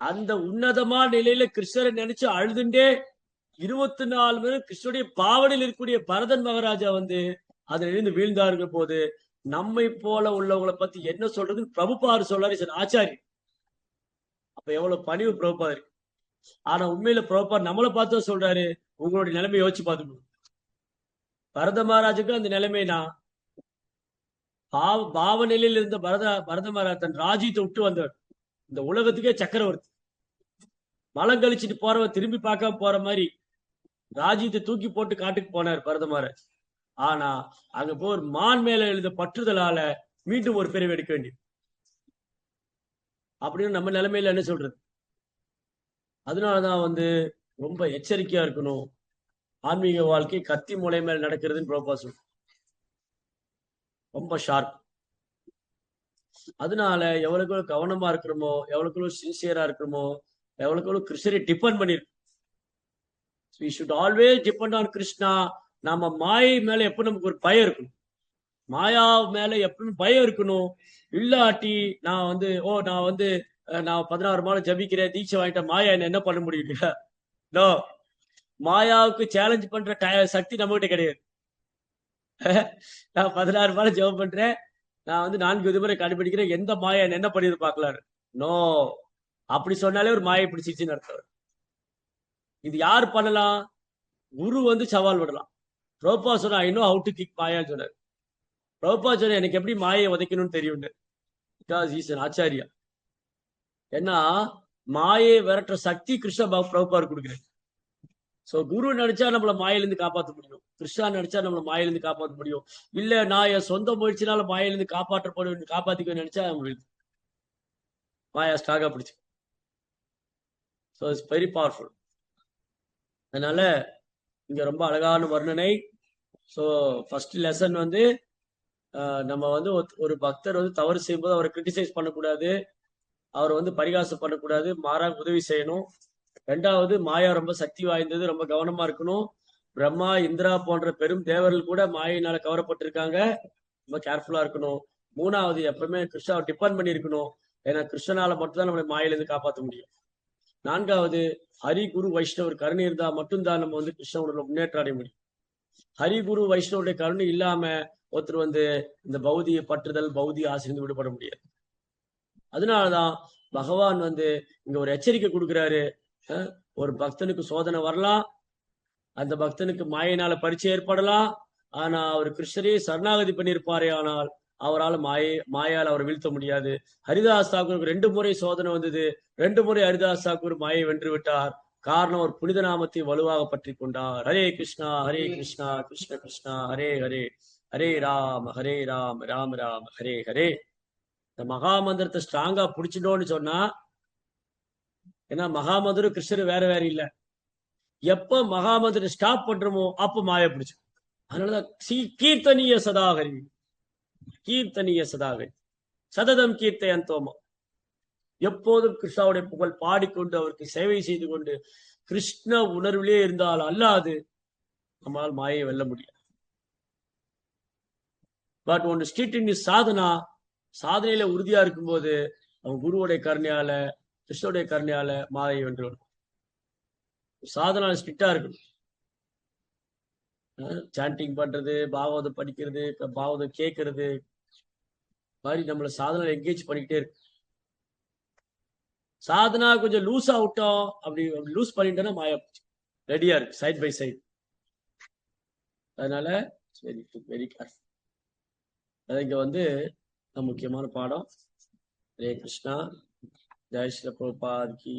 அந்த உன்னதமான நிலையில கிருஷ்ணரை நினைச்சு அழுதுண்டே 24 மணி கிருஷ்ணனுடைய பாவனையில் இருக்கக்கூடிய பரதன் மகாராஜா அதுல இருந்து வீழ்ந்தாருங்க போது நம்மை போல உள்ளவங்களை பத்தி என்ன சொல்றதுன்னு பிரபுபாதர் சொல்றாரு, ஆச்சாரி. அப்ப எவ்வளவு பணிவு பிரபுபாதர். ஆனா உண்மையில பிரபுபாதர் நம்மளை பார்த்து சொல்றாரு, உங்களுடைய நிலைமை யோசிச்சு பார்த்துக்கணும். பரத மகாராஜுக்கு அந்த நிலைமைனா பாவ நிலையில இருந்த பரத மகாராஜ் தன் ராஜ்யத்தை விட்டு வந்தவர். இந்த உலகத்துக்கே சக்கரவர்த்தி. மலம் கழிச்சிட்டு போறவர் திரும்பி பார்க்காம போற மாதிரி ராஜ்யத்தை தூக்கி போட்டு காட்டுக்கு போனார் பரத மகாராஜ். ஆனா அங்க போர் மான் மேல எழுத பற்றுதலால மீண்டும் ஒரு பிறவி எடுக்க வேண்டியது. அப்படின்னு நம்ம நிலைமையில என்ன சொல்றது. அதனாலதான் ரொம்ப எச்சரிக்கையா இருக்கணும். ஆன்மீக வாழ்க்கை கத்தி மூலை மேல் நடக்கிறதுன்னு பிரபா சொல்ற, ரொம்ப ஷார்ப். அதனால எவ்வளவுக்கு கவனமா இருக்கிறோமோ, எவ்வளவுக்கு சின்சியரா இருக்கிறோமோ, எவ்வளவுக்கு கிருஷ்ணரை டிபெண்ட் பண்ணிருக்கு. we should always depend on Krishna. நம்ம மாயை மேல எப்ப நமக்கு ஒரு பயம் இருக்கணும், மாயா மேல எப்பவும் பயம் இருக்கணும். இல்லாட்டி நான் நான் 16 மாலை ஜபிக்கிறேன், தீட்சை வாங்கிட்டேன், மாயா என்ன பண்ண முடியும்? நோ, மாயாவுக்கு சேலஞ்ச் பண்ற சக்தி நம்ம கிட்ட கிடையாது. நான் 16 மாலை ஜபம் பண்றேன், நான் 4 விதிமுறை கடைபிடிக்கிறேன், எந்த மாயா என்ன பண்ணியது பாக்கலாரு? நோ, அப்படி சொன்னாலே ஒரு மாயை பிடிச்சிருச்சுன்னு அர்த்தம். இது யாரு பண்ணலாம்? குரு சவால் விடலாம். பிரபா சொன்னா I know how to kick மாயான்னு சொன்னார். பிரபுபா சொன்ன எனக்கு எப்படி மாயை உதைக்கணும்னு தெரியும், பிகாஸ் இஸ் an ஆச்சாரியா. ஏன்னா மாயை விரட்டுற சக்தி கிருஷ்ண பிரபுபார் கொடுக்குறேன். சோ குரு நினைச்சா நம்மள மாயிலிருந்து காப்பாற்ற முடியும், கிருஷ்ணா நினைச்சா நம்மள மாயிலிருந்து காப்பாற்ற முடியும். இல்ல நான் என் சொந்த முயற்சினால மாயிலிருந்து காப்பாத்திக்க நினைச்சா நம்மளுக்கு மாயா ஸ்ட்ராங்கா பிடிச்சு. So it's very powerful. அதனால இங்க ரொம்ப அழகான வர்ணனை. ஸோ ஃபர்ஸ்ட் லெசன் வந்து நம்ம வந்து ஒரு பக்தர் வந்து தவறு செய்யும்போது அவரை கிரிட்டிசைஸ் பண்ணக்கூடாது, அவரை வந்து பரிகாசம் பண்ணக்கூடாது, மாறாக உதவி செய்யணும். ரெண்டாவது மாயா ரொம்ப சக்தி வாய்ந்தது, ரொம்ப கவனமா இருக்கணும். பிரம்மா இந்திரா போன்ற பெரும் தேவர்கள் கூட மாயினால கவரப்பட்டிருக்காங்க, ரொம்ப கேர்ஃபுல்லா இருக்கணும். மூணாவது எப்பவுமே கிருஷ்ணாவை டிபெண்ட் பண்ணி இருக்கணும், ஏன்னா கிருஷ்ணனால மட்டும்தான் நம்மளை மாயிலிருந்து காப்பாற்ற முடியும். நான்காவது ஹரி குரு வைஷ்ணவர் கருணை இருந்தா மட்டும்தான் நம்ம வந்து கிருஷ்ணனோட முன்னேற்றம் அடைய முடியும். ஹரி குரு வைஷ்ணவருடைய கருணை இல்லாம ஒருத்தர் வந்து இந்த பௌதிக பற்றுதல் பௌதிக ஆசிரியர் விடுபட முடியாது. அதனாலதான் பகவான் வந்து இங்க ஒரு எச்சரிக்கை கொடுக்கிறாரு. ஒரு பக்தனுக்கு சோதனை வரலாம், அந்த பக்தனுக்கு மாயினால பரீட்சை ஏற்படலாம், ஆனா அவர் கிருஷ்ணரே சரணாகதி பண்ணியிருப்பாரே ஆனால் அவரால் மாயால் அவரை வீழ்த்த முடியாது. ஹரிதாஸ் தாக்கூருக்கு 2 முறை சோதனை வந்தது, 2 முறை ஹரிதாஸ் தாக்கூர் மாயை வென்று விட்டார். காரணம் ஒரு புனித நாமத்தை வலுவாக பற்றி கொண்டார். ஹரே கிருஷ்ணா கிருஷ்ண கிருஷ்ணா ஹரே ஹரே, ஹரே ராம் ராம் ராம் ஹரே ஹரே. இந்த மகாமந்திரத்தை ஸ்ட்ராங்கா பிடிச்சிட்டோம்னு சொன்னா, ஏன்னா மகாமந்திரம் கிருஷ்ணர் வேற வேற இல்ல, எப்ப மகாமந்திரம் ஸ்டாப் பண்றோமோ அப்ப மாய பிடிச்சு. அதனாலதான் கீர்த்தனிய சதாகரி, கீர்த்தனிய சதாகரி சததம் கீர்த்தயந்தோமோ, எப்போதும் கிருஷ்ணாவுடைய புகழ் பாடிக்கொண்டு அவருக்கு சேவை செய்து கொண்டு கிருஷ்ண உணர்விலே இருந்தால் அல்லாது நம்மால் மாயை வெல்ல முடியாது. பட் ஒன்று ஸ்ட்ரிக்ட் இன் சாதனா, சாதனையில உறுதியா இருக்கும்போது அவன் குருவுடைய கருணையால கிருஷ்ணனுடைய கருணையால மாயை வென்று வரும். சாதனா ஸ்ட்ரிக்டா இருக்கணும். சாண்டிங் பண்றது, பாகவதம் படிக்கிறது, பாகவதம் கேட்கறது மாதிரி நம்மள சாதனை என்கேஜ் பண்ணிக்கிட்டே இருக்கு. சாதனா கொஞ்சம் லூஸா விட்டோம், அப்படி லூஸ் பண்ணிட்டோம்னா மாயா ரெடியா இருக்கு சைட் பை சைட். அதனால வெரி கேர்ஃபுல். இங்க வந்து முக்கியமான பாடம். ஹரே கிருஷ்ணா, ஜெய் ஸ்ரீ பிரபுபாத் கி